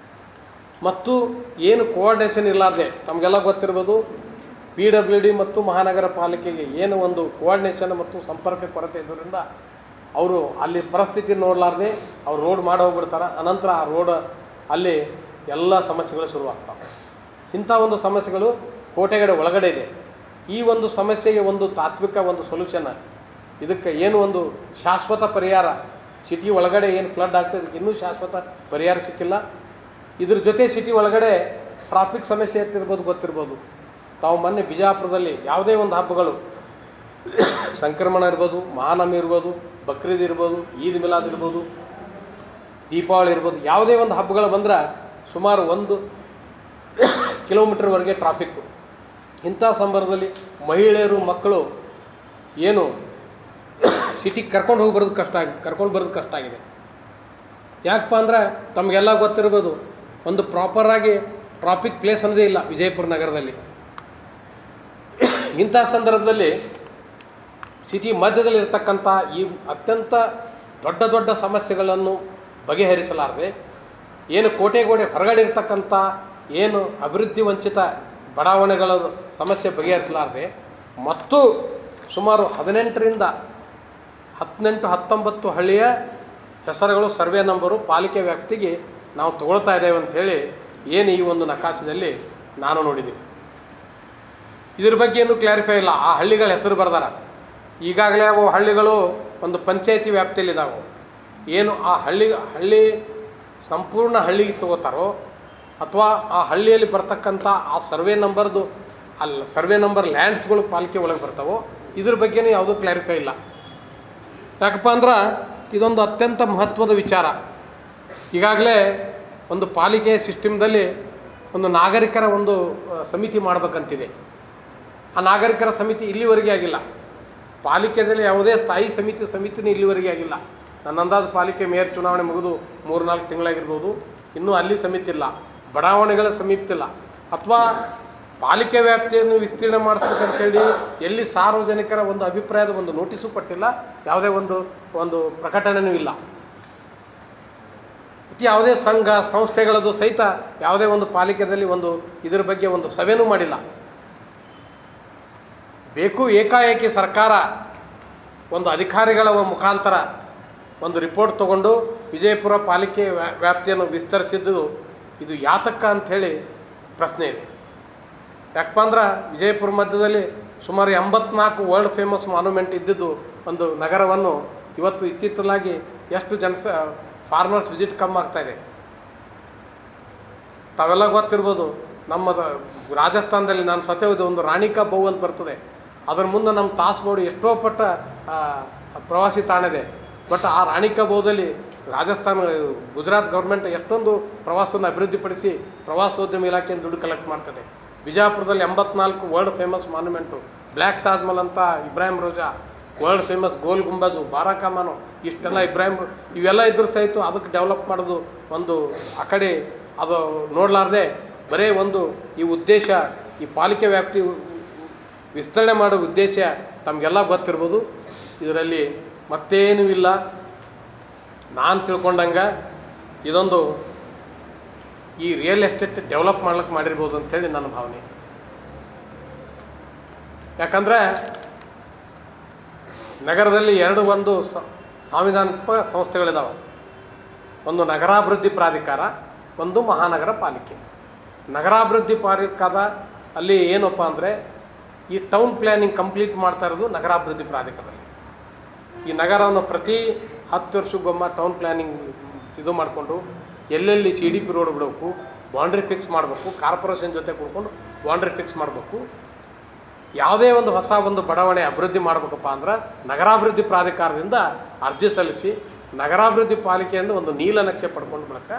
ಮತ್ತು ಏನು ಕೋಆರ್ಡಿನೇಷನ್ ಇರಲಾರ್ದೆ, ತಮಗೆಲ್ಲ ಗೊತ್ತಿರ್ಬೋದು, PWD ಮತ್ತು ಮಹಾನಗರ ಪಾಲಿಕೆಗೆ ಏನು ಒಂದು ಕೋಆರ್ಡಿನೇಷನ್ ಮತ್ತು ಸಂಪರ್ಕ ಕೊರತೆ ಇದ್ದರಿಂದ ಅವರು ಅಲ್ಲಿ ಪರಿಸ್ಥಿತಿ ನೋಡಲಾರ್ದೆ ಅವ್ರು ರೋಡ್ ಮಾಡಿ ಹೋಗ್ಬಿಡ್ತಾರೆ. ಅನಂತರ ಆ ರೋಡ್ ಅಲ್ಲಿ ಎಲ್ಲ ಸಮಸ್ಯೆಗಳು ಶುರುವಾಗ್ತವೆ. ಇಂಥ ಒಂದು ಸಮಸ್ಯೆಗಳು ಕೋಟೆಗಡೆ ಒಳಗಡೆ ಇದೆ. ಈ ಒಂದು ಸಮಸ್ಯೆಗೆ ಒಂದು ತಾತ್ವಿಕ ಒಂದು ಸೊಲ್ಯೂಷನ್, ಇದಕ್ಕೆ ಏನು ಒಂದು ಶಾಶ್ವತ ಪರಿಹಾರ, ಸಿಟಿ ಒಳಗಡೆ ಏನು ಫ್ಲಡ್ ಆಗ್ತದೆ ಇದಕ್ಕೆ ಇನ್ನೂ ಶಾಶ್ವತ ಪರಿಹಾರ ಸಿಕ್ಕಿಲ್ಲ. ಇದ್ರ ಜೊತೆ ಸಿಟಿ ಒಳಗಡೆ ಟ್ರಾಫಿಕ್ ಸಮಸ್ಯೆ ಗೊತ್ತಿರ್ಬೋದು. ತಾವು ಮೊನ್ನೆ ಬಿಜಾಪುರದಲ್ಲಿ ಯಾವುದೇ ಒಂದು ಹಬ್ಬಗಳು, ಸಂಕ್ರಮಣ ಇರ್ಬೋದು, ಮಹಾನವಮಿ ಇರ್ಬೋದು, ಬಕ್ರೀದ್ ಇರ್ಬೋದು, ಈದ್ ಮಿಲಾದ್ ಇರ್ಬೋದು, ದೀಪಾವಳಿ ಇರ್ಬೋದು, ಯಾವುದೇ ಒಂದು ಹಬ್ಬಗಳು ಬಂದ್ರೆ ಸುಮಾರು 1 ಕಿಲೋಮೀಟರ್ವರೆಗೆ ಟ್ರಾಫಿಕ್ಕು. ಇಂಥ ಸಂದರ್ಭದಲ್ಲಿ ಮಹಿಳೆಯರು, ಮಕ್ಕಳು ಏನು ಸಿಟಿಗೆ ಕರ್ಕೊಂಡು ಬರೋದು ಕಷ್ಟ ಆಗಿದೆ. ಯಾಕಪ್ಪ ಅಂದ್ರೆ ತಮಗೆಲ್ಲ ಗೊತ್ತಿರ್ಬೋದು, ಒಂದು ಪ್ರಾಪರಾಗಿ ಟ್ರಾಫಿಕ್ ಪ್ಲೇಸ್ ಅನ್ನೋದೇ ಇಲ್ಲ ವಿಜಯಪುರ ನಗರದಲ್ಲಿ. ಇಂಥ ಸಂದರ್ಭದಲ್ಲಿ ಸಿಟಿ ಮಧ್ಯದಲ್ಲಿರ್ತಕ್ಕಂಥ ಈ ಅತ್ಯಂತ ದೊಡ್ಡ ಸಮಸ್ಯೆಗಳನ್ನು ಬಗೆಹರಿಸಲಾರದೆ, ಏನು ಕೋಟೆಗೋಡೆ ಹೊರಗಡೆ ಇರ್ತಕ್ಕಂಥ ಏನು ಅಭಿವೃದ್ಧಿ ವಂಚಿತ ಬಡಾವಣೆಗಳ ಸಮಸ್ಯೆ ಬಗೆಹರಿಸಲಾರದೆ ಮತ್ತು ಸುಮಾರು 18-19 ಹಳ್ಳಿಯ ಹೆಸರುಗಳು ಸರ್ವೆ ನಂಬರು ಪಾಲಿಕೆ ವ್ಯಾಪ್ತಿಗೆ ನಾವು ತಗೊಳ್ತಾ ಇದ್ದೇವೆ ಅಂಥೇಳಿ ಏನು ಈ ಒಂದು ನಕಾಶದಲ್ಲಿ ನಾನು ನೋಡಿದ್ದೀನಿ. ಇದ್ರ ಬಗ್ಗೆ ಏನು ಕ್ಲಾರಿಫೈ ಇಲ್ಲ. ಆ ಹಳ್ಳಿಗಳ ಹೆಸರು ಬರ್ದಾರ. ಈಗಾಗಲೇ ಅವು ಹಳ್ಳಿಗಳು ಒಂದು ಪಂಚಾಯತಿ ವ್ಯಾಪ್ತಿಯಲ್ಲಿದ್ದಾವೆ. ಏನು ಆ ಹಳ್ಳಿ ಸಂಪೂರ್ಣ ಹಳ್ಳಿಗೆ ತಗೋತಾರೋ ಅಥವಾ ಆ ಹಳ್ಳಿಯಲ್ಲಿ ಬರ್ತಕ್ಕಂಥ ಆ ಸರ್ವೆ ನಂಬರ್ ಲ್ಯಾಂಡ್ಸ್ಗಳು ಪಾಲಿಕೆ ಒಳಗೆ ಬರ್ತಾವೋ ಇದ್ರ ಬಗ್ಗೆನೂ ಯಾವುದೂ ಕ್ಲಾರಿಫೈ ಇಲ್ಲ. ಯಾಕಪ್ಪ ಅಂದ್ರೆ ಇದೊಂದು ಅತ್ಯಂತ ಮಹತ್ವದ ವಿಚಾರ. ಈಗಾಗಲೇ ಒಂದು ಪಾಲಿಕೆ ಸಿಸ್ಟಮ್ದಲ್ಲಿ ಒಂದು ನಾಗರಿಕರ ಒಂದು ಸಮಿತಿ ಮಾಡಬೇಕಂತಿದೆ. ಆ ನಾಗರಿಕರ ಸಮಿತಿ ಇಲ್ಲಿವರೆಗೆ ಆಗಿಲ್ಲ. ಪಾಲಿಕೆಯಲ್ಲಿ ಯಾವುದೇ ಸ್ಥಾಯಿ ಸಮಿತಿನೂ ಇಲ್ಲಿವರೆಗೆ ಆಗಿಲ್ಲ. ನನ್ನ ಅಂದಾಜು ಪಾಲಿಕೆ ಮೇಯರ್ ಚುನಾವಣೆ ಮುಗಿದು 3-4 ತಿಂಗಳಾಗಿರ್ಬೋದು. ಇನ್ನೂ ಅಲ್ಲಿ ಸಮಿತಿ ಇಲ್ಲ, ಬಡಾವಣೆಗಳ ಸಮಿತಿ ಇಲ್ಲ. ಅಥವಾ ಪಾಲಿಕೆ ವ್ಯಾಪ್ತಿಯನ್ನು ವಿಸ್ತೀರ್ಣ ಮಾಡಿಸ್ಬೇಕಂತೇಳಿ ಎಲ್ಲಿ ಸಾರ್ವಜನಿಕರ ಒಂದು ಅಭಿಪ್ರಾಯದ ಒಂದು ನೋಟಿಸು ಕೊಟ್ಟಿಲ್ಲ, ಯಾವುದೇ ಒಂದು ಪ್ರಕಟಣೆಯೂ ಇಲ್ಲ. ಯಾವುದೇ ಸಂಘ ಸಂಸ್ಥೆಗಳದ್ದು ಸಹಿತ ಯಾವುದೇ ಒಂದು ಪಾಲಿಕೆಯಲ್ಲಿ ಇದರ ಬಗ್ಗೆ ಒಂದು ಸಭೆನೂ ಮಾಡಿಲ್ಲ. ಬೇಕು ಏಕಾಏಕಿ ಸರ್ಕಾರ ಒಂದು ಅಧಿಕಾರಿಗಳ ಮುಖಾಂತರ ಒಂದು ರಿಪೋರ್ಟ್ ತಗೊಂಡು ವಿಜಯಪುರ ಪಾಲಿಕೆ ವ್ಯಾಪ್ತಿಯನ್ನು ವಿಸ್ತರಿಸಿದ್ದು ಇದು ಯಾತಕ್ಕ ಅಂಥೇಳಿ ಪ್ರಶ್ನೆ ಇದೆ. ಯಾಕಪ್ಪ ಅಂದ್ರೆ ವಿಜಯಪುರ ಮಧ್ಯದಲ್ಲಿ ಸುಮಾರು 84 ವರ್ಲ್ಡ್ ಫೇಮಸ್ ಮಾನ್ಯುಮೆಂಟ್ ಇದ್ದಿದ್ದು ಒಂದು ನಗರವನ್ನು ಇವತ್ತು ಇತ್ತೀಚಲಾಗಿ ಎಷ್ಟು ಫಾರಿನರ್ಸ್ ವಿಸಿಟ್ ಕಮ್ಮಿ ಆಗ್ತಾಯಿದೆ. ತಾವೆಲ್ಲ ಗೊತ್ತಿರ್ಬೋದು, ನಮ್ಮ ರಾಜಸ್ಥಾನದಲ್ಲಿ ನಾನು ಸ್ವತಃ ಒಂದು ರಾಣಿ ಕಾ ಬೌ ಅಂತ ಬರ್ತದೆ. ಅದರ ಮುಂದೆ ನಮ್ಮ ತಾಸ್ಬೋರ್ಡ್ ಎಷ್ಟೋ ಪಟ್ಟ ಪ್ರವಾಸಿ ತಾಣ ಇದೆ. ಬಟ್ ಆ ರಾಣಿ ಕಾ ಬೌದಲ್ಲಿ ಗುಜರಾತ್ ಗೌರ್ಮೆಂಟ್ ಎಷ್ಟೊಂದು ಪ್ರವಾಸವನ್ನು ಅಭಿವೃದ್ಧಿಪಡಿಸಿ ಪ್ರವಾಸೋದ್ಯಮ ಇಲಾಖೆಯಿಂದ ದುಡ್ಡು ಕಲೆಕ್ಟ್ ಮಾಡ್ತದೆ. ಬಿಜಾಪುರದಲ್ಲಿ 84 world famous monument, black Taj Mahal ಅಂತ ಇಬ್ರಾಹಿಂ ರೋಜಾ, ವರ್ಲ್ಡ್ ಫೇಮಸ್ ಗೋಲ್ ಗುಂಬಜು, ಬಾರಾಕಮಾನು, ಇಷ್ಟೆಲ್ಲ ಇವೆಲ್ಲ ಇದ್ರೂ ಸಹಿತ ಅದಕ್ಕೆ ಡೆವಲಪ್ ಮಾಡೋದು ಆ ಕಡೆ ಅದು ನೋಡಲಾರ್ದೆ ಬರೀ ಈ ಉದ್ದೇಶ, ಈ ಪಾಲಿಕೆ ವ್ಯಾಪ್ತಿ ವಿಸ್ತರಣೆ ಮಾಡೋ ಉದ್ದೇಶ ತಮಗೆಲ್ಲ ಗೊತ್ತಿರ್ಬೋದು. ಇದರಲ್ಲಿ ಮತ್ತೇನೂ ಇಲ್ಲ. ನಾನು ತಿಳ್ಕೊಂಡಂಗೆ ಇದೊಂದು ಈ ರಿಯಲ್ ಎಸ್ಟೇಟ್ ಡೆವಲಪ್ ಮಾಡ್ಲಿಕ್ಕೆ ಮಾಡಿರ್ಬೋದು ಅಂಥೇಳಿ ನನ್ನ ಭಾವನೆ. ಯಾಕಂದರೆ ನಗರದಲ್ಲಿ ಒಂದು ಸಾಂವಿಧಾನಿಕ ಸಂಸ್ಥೆಗಳಿದ್ದಾವೆ. ಒಂದು ನಗರಾಭಿವೃದ್ಧಿ ಪ್ರಾಧಿಕಾರ, ಒಂದು ಮಹಾನಗರ ಪಾಲಿಕೆ. ನಗರಾಭಿವೃದ್ಧಿ ಪ್ರಾಧಿಕಾರ ಅಲ್ಲಿ ಏನಪ್ಪ ಅಂದರೆ ಈ ಟೌನ್ ಪ್ಲ್ಯಾನಿಂಗ್ ಕಂಪ್ಲೀಟ್ ಮಾಡ್ತಾ ಇರೋದು ನಗರಾಭಿವೃದ್ಧಿ ಪ್ರಾಧಿಕಾರದಲ್ಲಿ. ಈ ನಗರವನ್ನು ಪ್ರತಿ 10 ವರ್ಷಕ್ಕೊಮ್ಮೆ ಟೌನ್ ಪ್ಲ್ಯಾನಿಂಗ್ ಇದು ಮಾಡಿಕೊಂಡು ಎಲ್ಲೆಲ್ಲಿ CDP ರೋಡ್ ಬಿಡಬೇಕು, ಬೌಂಡ್ರಿ ಫಿಕ್ಸ್ ಮಾಡಬೇಕು, ಕಾರ್ಪೊರೇಷನ್ ಜೊತೆ ಕೂಡ್ಕೊಂಡು ಬೌಂಡ್ರಿ ಫಿಕ್ಸ್ ಮಾಡಬೇಕು. ಯಾವುದೇ ಹೊಸ ಬಡಾವಣೆ ಅಭಿವೃದ್ಧಿ ಮಾಡಬೇಕಪ್ಪ ಅಂದ್ರೆ ನಗರಾಭಿವೃದ್ಧಿ ಪ್ರಾಧಿಕಾರದಿಂದ ಅರ್ಜಿ ಸಲ್ಲಿಸಿ ನಗರಾಭಿವೃದ್ಧಿ ಪಾಲಿಕೆಯಿಂದ ಒಂದು ನೀಲನಕ್ಷೆ ಪಡ್ಕೊಂಡು ಬಳಿಕ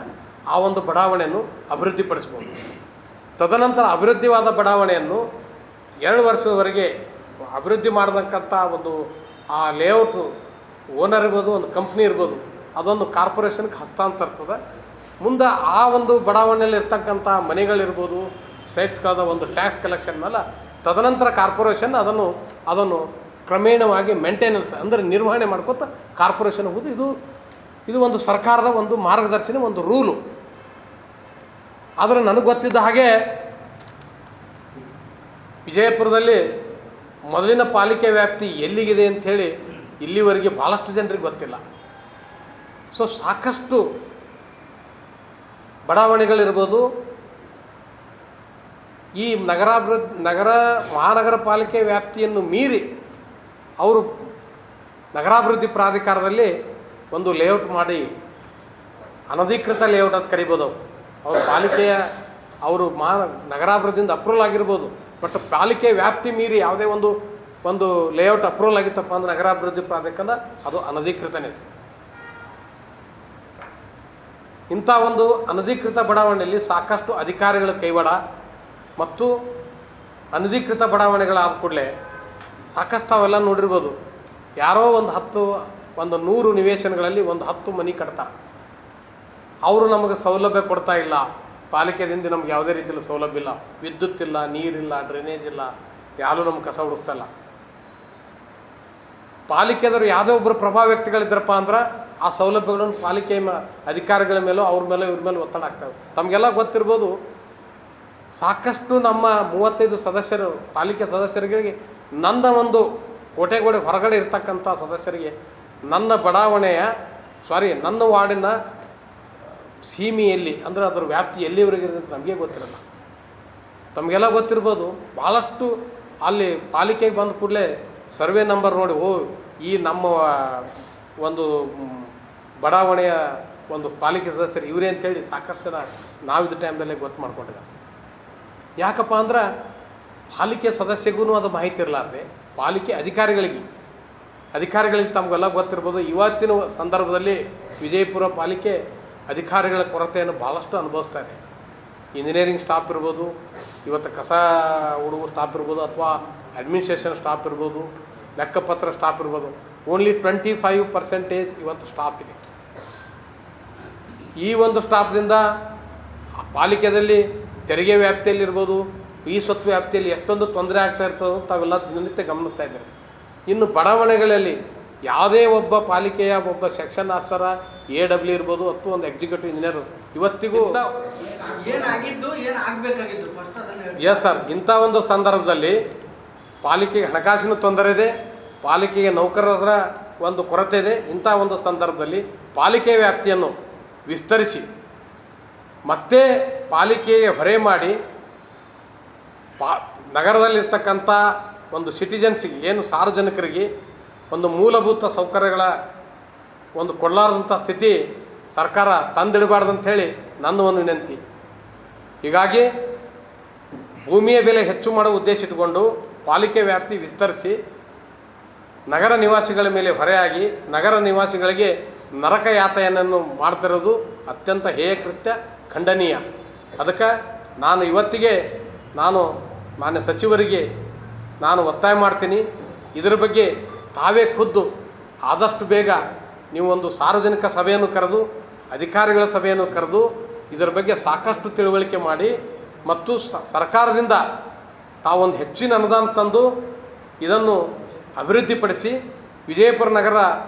ಆ ಬಡಾವಣೆಯನ್ನು ಅಭಿವೃದ್ಧಿಪಡಿಸ್ಬೋದು. ತದನಂತರ ಅಭಿವೃದ್ಧಿವಾದ ಬಡಾವಣೆಯನ್ನು 2 ವರ್ಷದವರೆಗೆ ಅಭಿವೃದ್ಧಿ ಮಾಡತಕ್ಕಂಥ ಆ ಲೇಔಟು ಓನರ್ ಇರ್ಬೋದು, ಒಂದು ಕಂಪ್ನಿ ಇರ್ಬೋದು, ಅದೊಂದು ಕಾರ್ಪೊರೇಷನ್ಗೆ ಹಸ್ತಾಂತರಿಸ್ತದೆ. ಮುಂದೆ ಆ ಬಡಾವಣೆಯಲ್ಲಿ ಇರ್ತಕ್ಕಂಥ ಮನೆಗಳಿರ್ಬೋದು, ಸೈಟ್ಸ್ಗಳದ ಟ್ಯಾಕ್ಸ್ ಕಲೆಕ್ಷನ್ ಮೇಲೆ ತದನಂತರ ಕಾರ್ಪೊರೇಷನ್ ಅದನ್ನು ಕ್ರಮೇಣವಾಗಿ ಮೇಂಟೆನೆನ್ಸ್ ಅಂದರೆ ನಿರ್ವಹಣೆ ಮಾಡ್ಕೊತ ಕಾರ್ಪೊರೇಷನ್ ಹೋಗೋದು. ಇದು ಒಂದು ಸರ್ಕಾರದ ಮಾರ್ಗದರ್ಶನ, ರೂಲು. ಆದರೆ ನನಗೆ ಗೊತ್ತಿದ್ದ ಹಾಗೆ ವಿಜಯಪುರದಲ್ಲಿ ಮೊದಲಿನ ಪಾಲಿಕೆ ವ್ಯಾಪ್ತಿ ಎಲ್ಲಿಗಿದೆ ಅಂಥೇಳಿ ಇಲ್ಲಿವರೆಗೆ ಭಾಳಷ್ಟು ಜನರಿಗೆ ಗೊತ್ತಿಲ್ಲ. ಸೊ ಸಾಕಷ್ಟು ಬಡಾವಣೆಗಳಿರ್ಬೋದು. ಈ ಮಹಾನಗರ ಪಾಲಿಕೆ ವ್ಯಾಪ್ತಿಯನ್ನು ಮೀರಿ ಅವರು ನಗರಾಭಿವೃದ್ಧಿ ಪ್ರಾಧಿಕಾರದಲ್ಲಿ ಲೇಔಟ್ ಮಾಡಿ ಅನಧಿಕೃತ ಲೇಔಟ್ ಅಂತ ಕರಿಬೋದು. ಅವ್ರ ಪಾಲಿಕೆಯ ನಗರಾಭಿವೃದ್ಧಿಯಿಂದ ಅಪ್ರೂವಲ್ ಆಗಿರ್ಬೋದು, ಬಟ್ ಪಾಲಿಕೆ ವ್ಯಾಪ್ತಿ ಮೀರಿ ಯಾವುದೇ ಒಂದು ಲೇಔಟ್ ಅಪ್ರೂವಲ್ ಆಗಿತ್ತಪ್ಪ ಅಂದ್ರೆ ನಗರಾಭಿವೃದ್ಧಿ ಪ್ರಾಧಿಕಾರ ಅದು ಅನಧಿಕೃತನೇ. ಇಂಥ ಅನಧಿಕೃತ ಬಡಾವಣೆಯಲ್ಲಿ ಸಾಕಷ್ಟು ಅಧಿಕಾರಿಗಳ ಕೈವಾಡ ಮತ್ತು ಅನಧಿಕೃತ ಬಡಾವಣೆಗಳಾದ ಕೂಡಲೇ ಸಾಕಷ್ಟು ಅವೆಲ್ಲ ನೋಡಿರ್ಬೋದು. ಯಾರೋ 100 ನಿವೇಶನಗಳಲ್ಲಿ 10 ಮನೆ ಕಟ್ತಾರೆ. ಅವರು ನಮಗೆ ಸೌಲಭ್ಯ ಕೊಡ್ತಾ ಇಲ್ಲ, ಪಾಲಿಕೆದಿಂದ ನಮ್ಗೆ ಯಾವುದೇ ರೀತಿಯಲ್ಲಿ ಸೌಲಭ್ಯ ಇಲ್ಲ, ವಿದ್ಯುತ್ ಇಲ್ಲ, ನೀರಿಲ್ಲ, ಡ್ರೈನೇಜ್ ಇಲ್ಲ, ಯಾರೂ ನಮ್ಗೆ ಕಸ ಓಡಿಸ್ತಾ ಇಲ್ಲ. ಪಾಲಿಕೆದವರು ಯಾವುದೇ ಒಬ್ಬರು ಪ್ರಭಾವ ವ್ಯಕ್ತಿಗಳಿದ್ರಪ್ಪ ಅಂದ್ರೆ ಆ ಸೌಲಭ್ಯಗಳನ್ನು ಪಾಲಿಕೆ ಅಧಿಕಾರಿಗಳ ಮೇಲೂ ಇವ್ರ ಮೇಲೆ ಒತ್ತಡ ಆಗ್ತವೆ. ತಮಗೆಲ್ಲ ಗೊತ್ತಿರ್ಬೋದು, ಸಾಕಷ್ಟು ನಮ್ಮ 35 ಸದಸ್ಯರು ಪಾಲಿಕೆ ಸದಸ್ಯರಿಗೆ ನನ್ನ ಕೋಟೆಗೋಡೆ ಹೊರಗಡೆ ಇರ್ತಕ್ಕಂಥ ಸದಸ್ಯರಿಗೆ ನನ್ನ ಬಡಾವಣೆಯ ನನ್ನ ವಾರ್ಡಿನ ಸೀಮೆಯಲ್ಲಿ ಅಂದರೆ ಅದರ ವ್ಯಾಪ್ತಿ ಎಲ್ಲಿವರೆಗೆ ಅಂತ ನಮಗೆ ಗೊತ್ತಿರಲ್ಲ. ತಮಗೆಲ್ಲ ಗೊತ್ತಿರ್ಬೋದು. ಭಾಳಷ್ಟು ಅಲ್ಲಿ ಪಾಲಿಕೆಗೆ ಬಂದ ಕೂಡಲೇ ಸರ್ವೆ ನಂಬರ್ ನೋಡಿ, ಈ ನಮ್ಮ ಒಂದು ಬಡಾವಣೆಯ ಒಂದು ಪಾಲಿಕೆ ಸದಸ್ಯರು ಇವರೇ ಅಂತೇಳಿ ಸಾಕಷ್ಟು ಜನ ನಾವಿದ್ದ ಟೈಮ್ದಲ್ಲೇ ಗೊತ್ತು ಮಾಡ್ಕೊಂಡಿದ್ದ. ಯಾಕಪ್ಪ ಅಂದ್ರೆ ಪಾಲಿಕೆ ಸದಸ್ಯಗೂ ಅದು ಮಾಹಿತಿ ಇರಲಾರ್ದೆ ಪಾಲಿಕೆ ಅಧಿಕಾರಿಗಳಿಗೆ ತಮಗೆಲ್ಲ ಗೊತ್ತಿರ್ಬೋದು. ಇವತ್ತಿನ ಸಂದರ್ಭದಲ್ಲಿ ವಿಜಯಪುರ ಪಾಲಿಕೆ ಅಧಿಕಾರಿಗಳ ಕೊರತೆಯನ್ನು ಭಾಳಷ್ಟು ಅನುಭವಿಸ್ತಾ ಇದೆ. ಇಂಜಿನಿಯರಿಂಗ್ ಸ್ಟಾಫ್ ಇರ್ಬೋದು, ಇವತ್ತು ಕಸ ಹುಡುಗ ಸ್ಟಾಫ್ ಇರ್ಬೋದು, ಅಥವಾ ಅಡ್ಮಿನಿಸ್ಟ್ರೇಷನ್ ಸ್ಟಾಫ್ ಇರ್ಬೋದು, ಲೆಕ್ಕಪತ್ರ ಸ್ಟಾಫ್ ಇರ್ಬೋದು. ಓನ್ಲಿ 25% ಇವತ್ತು ಸ್ಟಾಫ್ ಇದೆ. ಈ ಒಂದು ಸ್ಟಾಫ್ದಿಂದ ಪಾಲಿಕೆಯಲ್ಲಿ ತೆರಿಗೆ ವ್ಯಾಪ್ತಿಯಲ್ಲಿರ್ಬೋದು, ಈ ಸ್ವತ್ತು ವ್ಯಾಪ್ತಿಯಲ್ಲಿ ಎಷ್ಟೊಂದು ತೊಂದರೆ ಆಗ್ತಾ ಇರ್ತದೋ ತಾವೆಲ್ಲ ದಿನನಿತ್ಯ ಗಮನಿಸ್ತಾ ಇದ್ದಾರೆ. ಇನ್ನು ಬಡಾವಣೆಗಳಲ್ಲಿ ಯಾವುದೇ ಒಬ್ಬ ಪಾಲಿಕೆಯ ಒಬ್ಬ ಸೆಕ್ಷನ್ ಆಫೀಸರ AW ಇರ್ಬೋದು ಅಥವಾ ಒಂದು ಎಕ್ಸಿಕ್ಯೂಟಿವ್ ಇಂಜಿನಿಯರ್ ಇವತ್ತಿಗೂ ಎಸ್ ಸರ್, ಇಂಥ ಒಂದು ಸಂದರ್ಭದಲ್ಲಿ ಪಾಲಿಕೆಗೆ ಹಣಕಾಸಿನ ತೊಂದರೆ ಇದೆ, ಪಾಲಿಕೆಗೆ ನೌಕರರ ಒಂದು ಕೊರತೆ ಇದೆ. ಇಂಥ ಒಂದು ಸಂದರ್ಭದಲ್ಲಿ ಪಾಲಿಕೆ ವ್ಯಾಪ್ತಿಯನ್ನು ವಿಸ್ತರಿಸಿ ಮತ್ತೆ ಪಾಲಿಕೆಗೆ ಹೊರೆ ಮಾಡಿ ನಗರದಲ್ಲಿರ್ತಕ್ಕಂಥ ಒಂದು ಸಿಟಿಜನ್ಸಿಗೆ ಏನು ಸಾರ್ವಜನಿಕರಿಗೆ ಒಂದು ಮೂಲಭೂತ ಸೌಕರ್ಯಗಳ ಒಂದು ಕೊಡಲಾರದಂಥ ಸ್ಥಿತಿ ಸರ್ಕಾರ ತಂದಿಡಬಾರ್ದಂಥೇಳಿ ನನ್ನ ಒಂದು ವಿನಂತಿ. ಹೀಗಾಗಿ ಭೂಮಿಯ ಬೆಲೆ ಹೆಚ್ಚು ಮಾಡುವ ಉದ್ದೇಶ ಇಟ್ಟುಕೊಂಡು ಪಾಲಿಕೆ ವ್ಯಾಪ್ತಿ ವಿಸ್ತರಿಸಿ ನಗರ ನಿವಾಸಿಗಳ ಮೇಲೆ ಹೊರೆಯಾಗಿ ನಗರ ನಿವಾಸಿಗಳಿಗೆ ನರಕ ಯಾತನೆಯನ್ನು ಮಾಡ್ತಿರೋದು ಅತ್ಯಂತ ಹೇಯ ಕೃತ್ಯ, ಖಂಡನೀಯ. ಅದಕ್ಕೆ ನಾನು ಇವತ್ತಿಗೆ ಮಾನ್ಯ ಸಚಿವರಿಗೆ ನಾನು ಒತ್ತಾಯ ಮಾಡ್ತೀನಿ, ಇದರ ಬಗ್ಗೆ ತಾವೇ ಖುದ್ದು ಆದಷ್ಟು ಬೇಗ ನೀವು ಒಂದು ಸಾರ್ವಜನಿಕ ಸಭೆಯನ್ನು ಕರೆದು ಅಧಿಕಾರಿಗಳ ಸಭೆಯನ್ನು ಕರೆದು ಇದರ ಬಗ್ಗೆ ಸಾಕಷ್ಟು ತಿಳುವಳಿಕೆ ಮಾಡಿ ಮತ್ತು ಸರ್ಕಾರದಿಂದ ತಾವೊಂದು ಹೆಚ್ಚಿನ ಅನುದಾನ ತಂದು ಇದನ್ನು ಅಭಿವೃದ್ಧಿಪಡಿಸಿ ವಿಜಯಪುರ ನಗರ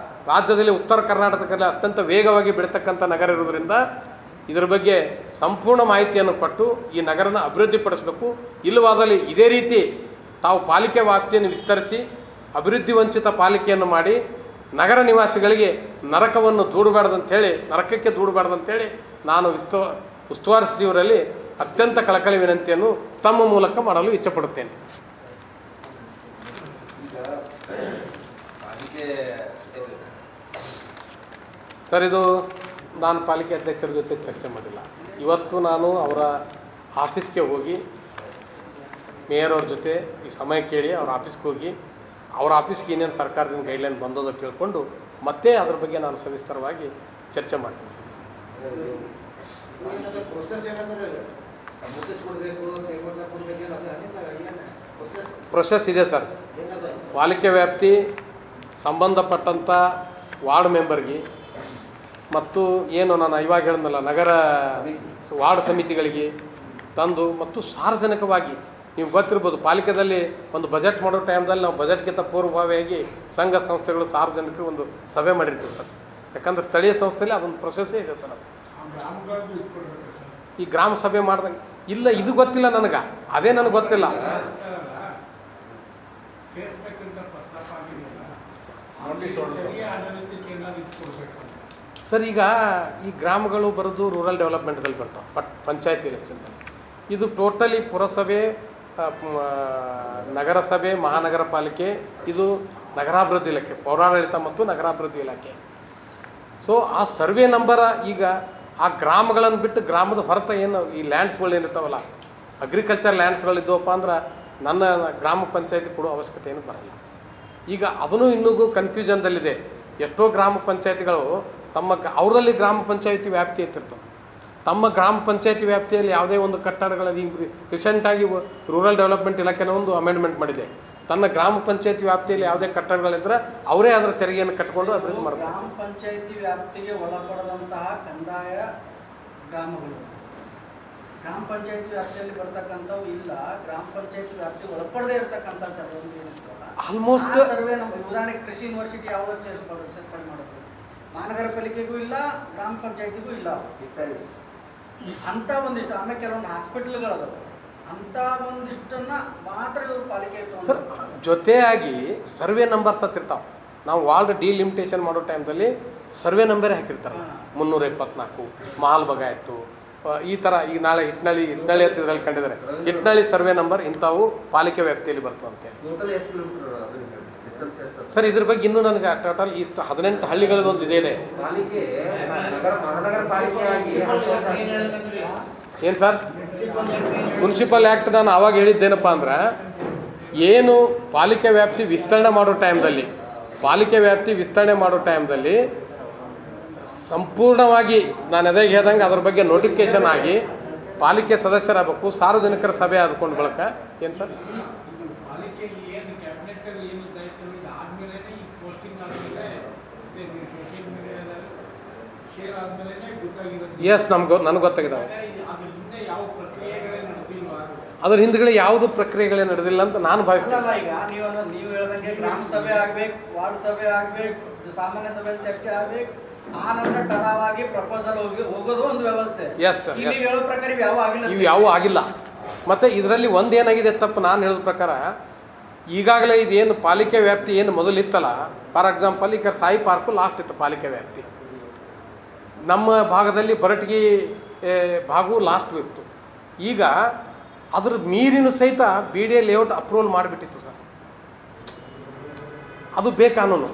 ರಾಜ್ಯದಲ್ಲಿ ಉತ್ತರ ಕರ್ನಾಟಕದಲ್ಲಿ ಅತ್ಯಂತ ವೇಗವಾಗಿ ಬೆಳೀತಕ್ಕಂಥ ನಗರ ಇರೋದರಿಂದ ಇದರ ಬಗ್ಗೆ ಸಂಪೂರ್ಣ ಮಾಹಿತಿಯನ್ನು ಕೊಟ್ಟು ಈ ನಗರನ ಅಭಿವೃದ್ಧಿಪಡಿಸಬೇಕು. ಇಲ್ಲವಾದಲ್ಲಿ ಇದೇ ರೀತಿ ತಾವು ಪಾಲಿಕೆ ವ್ಯಾಪ್ತಿಯನ್ನು ವಿಸ್ತರಿಸಿ ಅಭಿವೃದ್ಧಿ ವಂಚಿತ ಪಾಲಿಕೆಯನ್ನು ಮಾಡಿ ನಗರ ನಿವಾಸಿಗಳಿಗೆ ನರಕಕ್ಕೆ ದೂಡಬಾರ್ದಂಥೇಳಿ ನಾನು ಉಸ್ತುವಾರಿ ಸಚಿವರಲ್ಲಿ ಅತ್ಯಂತ ಕಳಕಳಿ ವಿನಂತಿಯನ್ನು ತಮ್ಮ ಮೂಲಕ ಮಾಡಲು ಇಚ್ಛೆಪಡುತ್ತೇನೆ. ಸರ್, ಇದು ನಾನು ಪಾಲಿಕೆ ಅಧ್ಯಕ್ಷರ ಜೊತೆ ಚರ್ಚೆ ಮಾಡಿಲ್ಲ. ಇವತ್ತು ನಾನು ಅವರ ಆಫೀಸ್ಗೆ ಹೋಗಿ ಮೇಯರ್ ಅವ್ರ ಜೊತೆ ಈ ಸಮಯ ಕೇಳಿ ಅವ್ರ ಆಫೀಸ್ಗೆ ಹೋಗಿ ಅವ್ರ ಆಫೀಸ್ಗೆ ಏನೇನು ಸರ್ಕಾರದಿಂದ ಗೈಡ್ಲೈನ್ ಬಂದೋದು ಕೇಳಿಕೊಂಡು ಮತ್ತೆ ಅದ್ರ ಬಗ್ಗೆ ನಾನು ಸವಿಸ್ತರವಾಗಿ ಚರ್ಚೆ ಮಾಡ್ತೀನಿ ಸರ್. ಪ್ರೊಸೆಸ್ ಇದೆ ಸರ್. ಪಾಲಿಕೆ ವ್ಯಾಪ್ತಿ ಸಂಬಂಧಪಟ್ಟಂಥ ವಾರ್ಡ್ ಮೆಂಬರ್ಗೆ ಮತ್ತು ಏನು ನಾನು ಇವಾಗ ಹೇಳಿದ್ನಲ್ಲ ನಗರ ವಾರ್ಡ್ ಸಮಿತಿಗಳಿಗೆ ತಂದು ಮತ್ತು ಸಾರ್ವಜನಿಕವಾಗಿ ನೀವು ಗೊತ್ತಿರ್ಬೋದು, ಪಾಲಿಕೆಯಲ್ಲಿ ಒಂದು ಬಜೆಟ್ ಮಾಡೋ ಟೈಮ್ದಲ್ಲಿ ನಾವು ಬಜೆಟ್ಗಿಂತ ಪೂರ್ವಭಾವಿಯಾಗಿ ಸಂಘ ಸಂಸ್ಥೆಗಳು ಸಾರ್ವಜನಿಕರು ಒಂದು ಸಭೆ ಮಾಡಿರ್ತೀವಿ ಸರ್. ಯಾಕಂದರೆ ಸ್ಥಳೀಯ ಸಂಸ್ಥೆಯಲ್ಲಿ ಅದೊಂದು ಪ್ರೊಸೆಸ್ಸೇ ಇದೆ ಸರ್. ಅದು ಈ ಗ್ರಾಮ ಸಭೆ ಮಾಡ್ದಂಗೆ ಇಲ್ಲ, ಇದು ಗೊತ್ತಿಲ್ಲ ನನಗೆ, ಅದೇ ನನಗೆ ಗೊತ್ತಿಲ್ಲ ಸರ್. ಈಗ ಈ ಗ್ರಾಮಗಳು ಬರೋದು ರೂರಲ್ ಡೆವಲಪ್ಮೆಂಟ್ದಲ್ಲಿ ಬರ್ತಾವೆ, ಪಂಚಾಯತಿ ಎಲೆಕ್ಷನ್ದಲ್ಲಿ. ಇದು ಟೋಟಲಿ ಪುರಸಭೆ, ನಗರಸಭೆ, ಮಹಾನಗರ ಪಾಲಿಕೆ, ಇದು ನಗರಾಭಿವೃದ್ಧಿ ಇಲಾಖೆ, ಪೌರಾಡಳಿತ ಮತ್ತು ನಗರಾಭಿವೃದ್ಧಿ ಇಲಾಖೆ. ಸೊ ಆ ಸರ್ವೆ ನಂಬರ ಈಗ ಆ ಗ್ರಾಮಗಳನ್ನು ಬಿಟ್ಟು ಗ್ರಾಮದ ಹೊರತ ಏನು ಈ ಲ್ಯಾಂಡ್ಸ್ಗಳು ಏನಿರ್ತಾವಲ್ಲ, ಅಗ್ರಿಕಲ್ಚರ್ ಲ್ಯಾಂಡ್ಸ್ಗಳಿದ್ದವಪ್ಪ ಅಂದ್ರೆ ನನ್ನ ಗ್ರಾಮ ಪಂಚಾಯತಿ ಕೊಡೋ ಅವಶ್ಯಕತೆ ಏನು ಬರಲ್ಲ. ಈಗ ಅದನ್ನು ಇನ್ನೂ ಕನ್ಫ್ಯೂಷನ್ದಲ್ಲಿದೆ. ಎಷ್ಟೋ ಗ್ರಾಮ ಪಂಚಾಯತಿಗಳು ಅವರಲ್ಲಿ ಗ್ರಾಮ ಪಂಚಾಯತಿ ವ್ಯಾಪ್ತಿ ಎತ್ತಿರ್ತವೆ. ತಮ್ಮ ಗ್ರಾಮ ಪಂಚಾಯತಿ ವ್ಯಾಪ್ತಿಯಲ್ಲಿ ಯಾವುದೇ ಒಂದು ಕಟ್ಟಡಗಳಲ್ಲಿ ರೀಸೆಂಟಾಗಿ ರೂರಲ್ ಡೆವಲಪ್ಮೆಂಟ್ ಇಲಾಖೆನ ಒಂದು ಅಮೆಂಡ್ಮೆಂಟ್ ಮಾಡಿದೆ. ತನ್ನ ಗ್ರಾಮ ಪಂಚಾಯತಿ ವ್ಯಾಪ್ತಿಯಲ್ಲಿ ಯಾವುದೇ ಕಟ್ಟಡಗಳಿದ್ರೆ ಅವರೇ ಅದರ ತೆರಿಗೆಯನ್ನು ಕಟ್ಟಿಕೊಂಡು ಅಭಿವೃದ್ಧಿ ಮಾಡಬೇಕು. ಗ್ರಾಮ ಪಂಚಾಯತಿ ವ್ಯಾಪ್ತಿಗೆ ಒಳಪಡದಂತಹ ಕಂದಾಯ ಗ್ರಾಮಗಳು ಗ್ರಾಮ ಪಂಚಾಯತಿ ವ್ಯಾಪ್ತಿಯಲ್ಲಿ ಬರ್ತಕ್ಕಂಥವು ಇಲ್ಲ, ಗ್ರಾಮ ಪಂಚಾಯತಿ ವ್ಯಾಪ್ತಿ ಒಳಪಡದೇ ಇರತಕ್ಕಂಥ ಆಲ್ಮೋಸ್ಟ್ ಸರ್ವೆ ನಮ್ಮ ಉದಾಹರಣೆಗೆ ಕೃಷಿ ಯೂನಿವರ್ಸಿಟಿ ಯಾವ ಸೇರ್ಪಡೆ ಮಾಡೋದು, ಮಹಾನಗರ ಪಾಲಿಕೆಗೂ ಇಲ್ಲ, ಗ್ರಾಮ ಪಂಚಾಯತಿಗೂ ಇಲ್ಲ ಅಂತ ಒಂದಿಷ್ಟು. ಆಮೇಲೆ ಕೆಲವೊಂದು ಹಾಸ್ಪಿಟಲ್ಗಳದಾವೆ, ಅಂತ ಒಂದಿಷ್ಟನ್ನ ಮಾತ್ರ ಇವರು ಪಾಲಿಕೆ ಸರ್. ಜೊತೆಯಾಗಿ ಸರ್ವೆ ನಂಬರ್ಸ್ ಹತ್ತಿರ್ತಾವೆ. ನಾವು ವಾರ್ಡ್ ಡಿಲಿಮಿಟೇಷನ್ ಮಾಡೋ ಟೈಮ್ದಲ್ಲಿ ಸರ್ವೆ ನಂಬರೇ ಹಾಕಿರ್ತಾರಲ್ಲ 374 ಮಹಾಲ್ ಬಗಾಯತ್ತು ಈ ಥರ. ಈಗ ನಾಳೆ ಇಟ್ನಳ್ಳಿ ಅಂತ ಇದರಲ್ಲಿ ಕಂಡಿದ್ದಾರೆ, ಇಟ್ನಳ್ಳಿ ಸರ್ವೆ ನಂಬರ್ ಇಂಥವು ಪಾಲಿಕೆ ವ್ಯಾಪ್ತಿಯಲ್ಲಿ ಬರ್ತವೆ ಅಂತೇಳಿ. ಸರ್ ಇದ್ರ ಬಗ್ಗೆ ಇನ್ನೂ ನನಗೆ ಟೋಟಲ್ ಇಷ್ಟು 18 ಹಳ್ಳಿಗಳದೊಂದು ಇದೆ. ಏನು ಸರ್ ಮುನ್ಸಿಪಲ್ ಆ್ಯಕ್ಟ್ ನಾನು ಆವಾಗ ಹೇಳಿದ್ದೇನಪ್ಪ ಅಂದ್ರೆ, ಏನು ಪಾಲಿಕೆ ವ್ಯಾಪ್ತಿ ವಿಸ್ತರಣೆ ಮಾಡೋ ಟೈಮ್ದಲ್ಲಿ ಸಂಪೂರ್ಣವಾಗಿ ನಾನು ಅದೇ ಹೇಳ್ದಂಗೆ ಅದ್ರ ಬಗ್ಗೆ ನೋಟಿಫಿಕೇಶನ್ ಆಗಿ ಪಾಲಿಕೆ ಸದಸ್ಯರಾಗಬೇಕು, ಸಾರ್ವಜನಿಕರ ಸಭೆ ಆದ್ಕೊಂಡು ಬಳಕ. ಏನು ಸರ್ ಎಸ್ ನನಗೆ ಗೊತ್ತಾಗಿದ್ದಾವೆ. ಅದ್ರ ಹಿಂದ್ಗಡೆ ಯಾವುದು ಪ್ರಕ್ರಿಯೆಗಳೇ ನಡೆದಿಲ್ಲ ಅಂತ ನಾನು ಭಾವಿಸ್ತೇನೆ. ಈಗ ನೀವು ಹೇಳ್ದಂಗೆ ಗ್ರಾಮ ಸಭೆ ಆಗ್ಬೇಕು, ವಾರ್ಡ್ ಸಭೆ ಆಗ್ಬೇಕು, ಸಾಮಾನ್ಯ ಸಭೆ ಚರ್ಚೆ ಆಗ್ಬೇಕು, ಆ ನಂತರ ಟರಾವಾಗಿ ಪ್ರಪೋಸಲ್ ಹೋಗೋದು ಒಂದು ವ್ಯವಸ್ಥೆ. ಎಸ್ ಸರ್, ನೀವು ಹೇಳೋ ಪ್ರಕಾರ ಇವು ಯಾವೂ ಆಗಿಲ್ಲ. ಮತ್ತು ಇದರಲ್ಲಿ ಒಂದೇನಾಗಿದೆ ತಪ್ಪು ನಾನು ಹೇಳಿದ ಪ್ರಕಾರ, ಈಗಾಗಲೇ ಇದೇನು ಪಾಲಿಕೆ ವ್ಯಾಪ್ತಿ ಏನು ಮೊದಲಿತ್ತಲ್ಲ, ಫಾರ್ ಎಕ್ಸಾಂಪಲ್ ಈಗ ಸಾಯಿ ಪಾರ್ಕು ಲಾಸ್ಟ್ ಇತ್ತು ಪಾಲಿಕೆ ವ್ಯಾಪ್ತಿ, ನಮ್ಮ ಭಾಗದಲ್ಲಿ ಬರಟಗಿ ಭಾಗವು ಲಾಸ್ಟ್ ಇತ್ತು. ಈಗ ಅದ್ರ ಮೀರಿನ ಸಹಿತ B D A layout approval ಮಾಡಿಬಿಟ್ಟಿತ್ತು ಸರ್. ಅದು ಬೇಕಾನೂನು.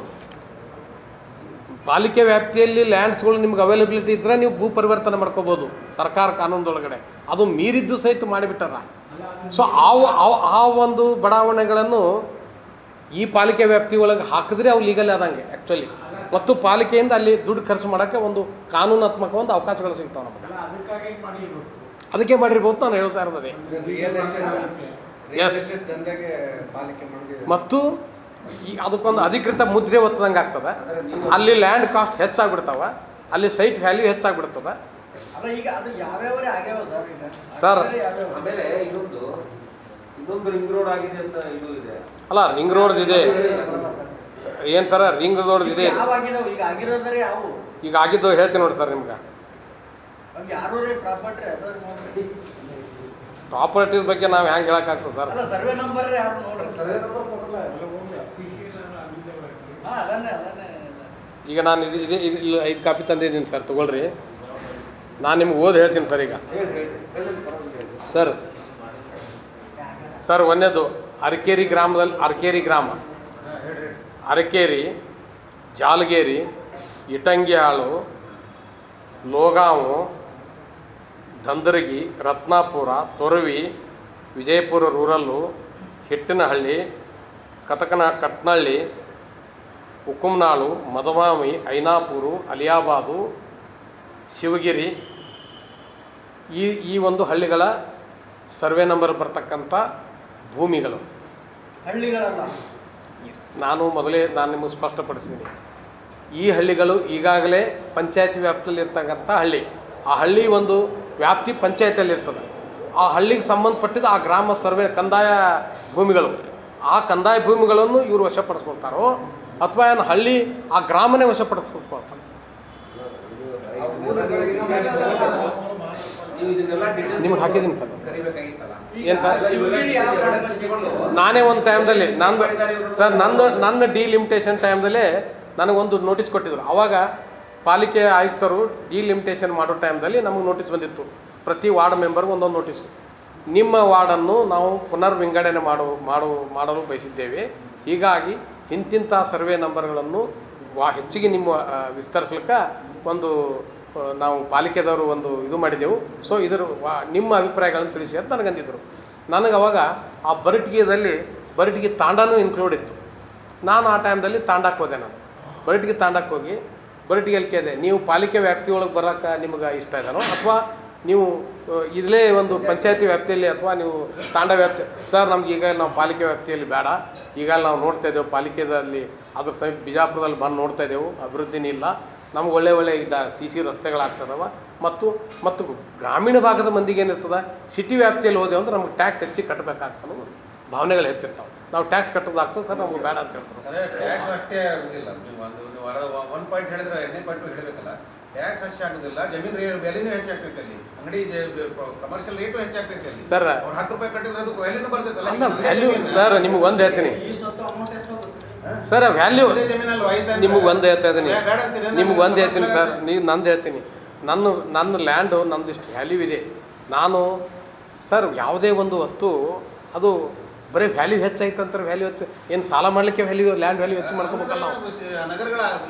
ಪಾಲಿಕೆ ವ್ಯಾಪ್ತಿಯಲ್ಲಿ ಲ್ಯಾಂಡ್ಸ್ಗಳು ನಿಮ್ಗೆ ಅವೈಲಬಿಲಿಟಿ ಇದ್ದರೆ ನೀವು ಭೂ ಪರಿವರ್ತನೆ ಮಾಡ್ಕೋಬೋದು ಸರ್ಕಾರ ಕಾನೂನದೊಳಗಡೆ. ಅದು ಮೀರಿದ್ದು ಸಹಿತ ಮಾಡಿಬಿಟ್ಟಾರ. ಸೊ ಆ ಒಂದು ಬಡಾವಣೆಗಳನ್ನು ಈ ಪಾಲಿಕೆ ವ್ಯಾಪ್ತಿ ಒಳಗೆ ಹಾಕಿದ್ರೆ ಅವು ಲೀಗಲ್ ಆದಂಗೆ ಆ್ಯಕ್ಚುಲಿ. ಮತ್ತು ಪಾಲಿಕೆಯಿಂದ ಅಲ್ಲಿ ದುಡ್ಡು ಖರ್ಚು ಮಾಡೋಕ್ಕೆ ಒಂದು ಕಾನೂನಾತ್ಮಕ ಒಂದು ಅವಕಾಶಗಳು ಸಿಗ್ತಾವೆ ನಮಗೆ. ಅದಕ್ಕೆ ಮಾಡಿರ್ಬೋದು ನಾನು ಹೇಳ್ತಾ ಇರೋದೇ. ಎಸ್, ಮತ್ತು ಈ ಅದಕ್ಕೊಂದು ಅಧಿಕೃತ ಮುದ್ರೆ ಒತ್ತದಂಗೆ ಆಗ್ತದೆ. ಅಲ್ಲಿ ಲ್ಯಾಂಡ್ ಕಾಸ್ಟ್ ಹೆಚ್ಚಾಗ್ಬಿಡ್ತಾವ, ಅಲ್ಲಿ ಸೈಟ್ ವ್ಯಾಲ್ಯೂ ಹೆಚ್ಚಾಗ್ಬಿಡ್ತದೆ. ಸರ್ ಅಲ್ಲ ರಿಂಗ್ ರೋಡ್ ಇದೆ. ಏನು ಸರ ರಿಂಗ್ ರೋಡ್ ಇದೆ. ಈಗ ಆಗಿದ್ದು ಹೇಳ್ತೀನಿ ನೋಡಿ ಸರ್ ನಿಮ್ಗೆ. ಪ್ರಾಪರ್ಟಿ ಬಗ್ಗೆ ನಾವು ಹೆಂಗೆ ಹೇಳಕ್ಕಾಗ್ತದೆ ಸರ್? ಈಗ ನಾನು ಇದು 5 ಕಾಪಿ ತಂದಿದ್ದೀನಿ ಸರ್, ತಗೊಳ್ರಿ. ನಾನು ನಿಮ್ಗೆ ಓದಿ ಹೇಳ್ತೀನಿ ಸರ್. ಈಗ ಸರ್ ಒಂದೇದು ಅರಕೇರಿ ಗ್ರಾಮ, ಅರಕೇರಿ, ಜಾಲಗೇರಿ, ಇಟಂಗಿಹಾಳು, ಲೋಗಾವು, ದಂದರಗಿ, ರತ್ನಾಪುರ, ತೊರವಿ, ವಿಜಯಪುರ ರೂರಲ್ಲು, ಹಿಟ್ಟಿನಹಳ್ಳಿ, ಕಟ್ನಳ್ಳಿ, ಉಕ್ಕುಮ್ನಾಳು, ಮದಮಾವಿ, ಐನಾಪುರು, ಅಲಿಯಾಬಾದು, ಶಿವಗಿರಿ, ಈ ಒಂದು ಹಳ್ಳಿಗಳ ಸರ್ವೆ ನಂಬರ್ ಬರ್ತಕ್ಕಂಥ ಭೂಮಿಗಳು. ಹಳ್ಳಿಗಳಲ್ಲ, ನಾನು ನಿಮಗೆ ಸ್ಪಷ್ಟಪಡಿಸ್ತೀನಿ. ಈ ಹಳ್ಳಿಗಳು ಈಗಾಗಲೇ ಪಂಚಾಯತಿ ವ್ಯಾಪ್ತಿಯಲ್ಲಿ ಇರ್ತಕ್ಕಂಥ ಹಳ್ಳಿ. ಆ ಹಳ್ಳಿ ಒಂದು ವ್ಯಾಪ್ತಿ ಪಂಚಾಯತಿಯಲ್ಲಿ ಇರ್ತದೆ. ಆ ಹಳ್ಳಿಗೆ ಸಂಬಂಧಪಟ್ಟಿದ್ದ ಆ ಗ್ರಾಮ ಸರ್ವೆ ಕಂದಾಯ ಭೂಮಿಗಳು, ಆ ಕಂದಾಯ ಭೂಮಿಗಳನ್ನು ಇವರು ವಶಪಡಿಸ್ಕೊಳ್ತಾರೋ ಅಥವಾ ಏನು ಹಳ್ಳಿ ಆ ಗ್ರಾಮನೇ ವಶಪಡಿಸ್ಕೊಳ್ತಾರೆ. ನಿಮ್ಗೆ ಹಾಕಿದ್ದೀನಿ ಸರ್. ಏನು ಸರ್, ನಾನೇ ಒಂದು ಟೈಮ್ದಲ್ಲಿ ನನ್ನ ಡಿಲಿಮಿಟೇಷನ್ ಟೈಮ್ದಲ್ಲೇ ನನಗೊಂದು ನೋಟಿಸ್ ಕೊಟ್ಟಿದ್ರು. ಆವಾಗ ಪಾಲಿಕೆ ಆಯುಕ್ತರು ಡಿಲಿಮಿಟೇಷನ್ ಮಾಡೋ ಟೈಮ್ದಲ್ಲಿ ನಮಗೆ ನೋಟಿಸ್ ಬಂದಿತ್ತು. ಪ್ರತಿ ವಾರ್ಡ್ ಮೆಂಬರ್ಗೆ ಒಂದೊಂದು ನೋಟಿಸು. ನಿಮ್ಮ ವಾರ್ಡನ್ನು ನಾವು ಪುನರ್ ವಿಂಗಡಣೆ ಮಾಡಲು ಬಯಸಿದ್ದೇವೆ. ಹೀಗಾಗಿ ಇಂತಿಂಥ ಸರ್ವೆ ನಂಬರ್ಗಳನ್ನು ಹೆಚ್ಚಿಗೆ ನಿಮ್ಮ ವಿಸ್ತರಿಸ್ಲಿಕ್ಕೆ ಒಂದು ನಾವು ಪಾಲಿಕೆದವರು ಒಂದು ಇದು ಮಾಡಿದೆವು. ಸೊ ನಿಮ್ಮ ಅಭಿಪ್ರಾಯಗಳನ್ನು ತಿಳಿಸಿ ಅಂತ ನನಗಂದಿದ್ರು. ನನಗೆ ಅವಾಗ ಆ ಬರಟಿಗೆ ತಾಂಡನೂ ಇನ್ಕ್ಲೂಡ್ ಇತ್ತು. ನಾನು ಆ ಟೈಮ್ದಲ್ಲಿ ತಾಂಡಕ್ಕೆ ಹೋದೆ. ನಾನು ತಾಂಡಕ್ಕೆ ಹೋಗಿ ಬರಟಿಗೆಲ್ಲಿ ಕೇಳಿದೆ, ನೀವು ಪಾಲಿಕೆ ವ್ಯಾಪ್ತಿಯೊಳಗೆ ಬರೋಕ್ಕೆ ನಿಮಗೆ ಇಷ್ಟ ಇಲ್ಲನೋ ಅಥವಾ ನೀವು ಇಲ್ಲೇ ಒಂದು ಪಂಚಾಯತಿ ವ್ಯಾಪ್ತಿಯಲ್ಲಿ ಅಥವಾ ನೀವು ತಾಂಡ ವ್ಯಾಪ್ತಿ. ಸರ್ ನಮ್ಗೆ ಈಗ ನಾವು ಪಾಲಿಕೆ ವ್ಯಾಪ್ತಿಯಲ್ಲಿ ಬೇಡ, ಈಗ ನಾವು ನೋಡ್ತಾ ಇದ್ದೇವೆ ಪಾಲಿಕೆದಲ್ಲಿ ಅದ್ರ ಸಹಿತ ಬಿಜಾಪುರದಲ್ಲಿ ಬಂದು ನೋಡ್ತಾ ಇದ್ದೆವು, ಅಭಿವೃದ್ಧಿನೇ ಇಲ್ಲ, ನಮ್ಗೆ ಒಳ್ಳೆ CC ರಸ್ತೆಗಳಾಗ್ತದವ. ಮತ್ತು ಗ್ರಾಮೀಣ ಭಾಗದ ಮಂದಿಗೆ ಏನಿರ್ತದೆ, ಸಿಟಿ ವ್ಯಾಪ್ತಿಯಲ್ಲಿ ಹೋದೆವು ಅಂದ್ರೆ ನಮ್ಗೆ ಟ್ಯಾಕ್ಸ್ ಹೆಚ್ಚಿಗೆ ಕಟ್ಟಬೇಕಾಗ್ತದೆ, ಭಾವನೆಗಳು ಹೆಚ್ಚಿರ್ತಾವೆ. ನಾವು ಟ್ಯಾಕ್ಸ್ ಕಟ್ಟೋದಾಗ್ತದೆ ಸರ್, ನಮ್ಗೆ ಬೇಡ ಅಂತ ಹೇಳ್ತಾರೆ. ಟ್ಯಾಕ್ಸ್ ಅಷ್ಟೇ ಆಗೋದಿಲ್ಲ. ಒಂದು ಪಾಯಿಂಟ್ ಹೇಳಿದ್ರೆ 2ನೇ ಪಾಯಿಂಟ್ ಹೇಳಬೇಕಲ್ಲ. ಟ್ಯಾಕ್ಸ್ ಅಷ್ಟೇ ಆಗೋದಿಲ್ಲ, ಜಮೀನು ಬೆಲೆನೂ ಹೆಚ್ಚಾಗ್ತೈತೆ, ಅಲ್ಲಿ ಅಂಗಡಿ ಕಮರ್ಷಿಯಲ್ ರೇಟು ಹೆಚ್ಚಾಗ್ತೈತೆ ಅಲ್ಲಿ. ಸರ್ ಅವ್ರು 10 ರೂಪಾಯಿ ಕಟ್ಟಿದ್ರೆ ಅದಕ್ಕೆ ವ್ಯಾಲ್ಯೂನು ಬರ್ತೈತಲ್ಲ. ವ್ಯಾಲ್ಯೂ ಸರ್ ನಿಮ್ಗೆ ಒಂದು ಹೇಳ್ತೀನಿ ಸರ್ ವ್ಯಾಲ್ಯೂ ಅದೇ ಜಮೀನಲ್ಲಿ ಹೋಯ್ತು ಅಂದ್ರೆ ನಿಮಗೆ ಒಂದು ಹೇಳ್ತಾ ಇದ್ದೀನಿ, ಬೇಡ ಅಂತೀರಿ, ನಿಮ್ಗೆ ಒಂದು ಹೇಳ್ತೀನಿ ಸರ್, ನೀವು ನಂದು ಹೇಳ್ತೀನಿ. ನನ್ನ ಲ್ಯಾಂಡು ನಂದಿಷ್ಟು ವ್ಯಾಲ್ಯೂ ಇದೆ. ನಾನು ಸರ್ ಯಾವುದೇ ಒಂದು ವಸ್ತು ಅದು ಬರೀ ವ್ಯಾಲ್ಯೂ ಹೆಚ್ಚಾಯ್ತಂತಾರೆ, ವ್ಯಾಲ್ಯೂ ಹೆಚ್ಚು ಏನು ಸಾಲ ಮಾಡಲಿಕ್ಕೆ ವ್ಯಾಲ್ಯೂ ಲ್ಯಾಂಡ್ ವ್ಯಾಲ್ಯೂ ಹೆಚ್ಚು ಮಾಡ್ಕೋಬೇಕಲ್ಲ ನಾವು. ನಗರಗಳ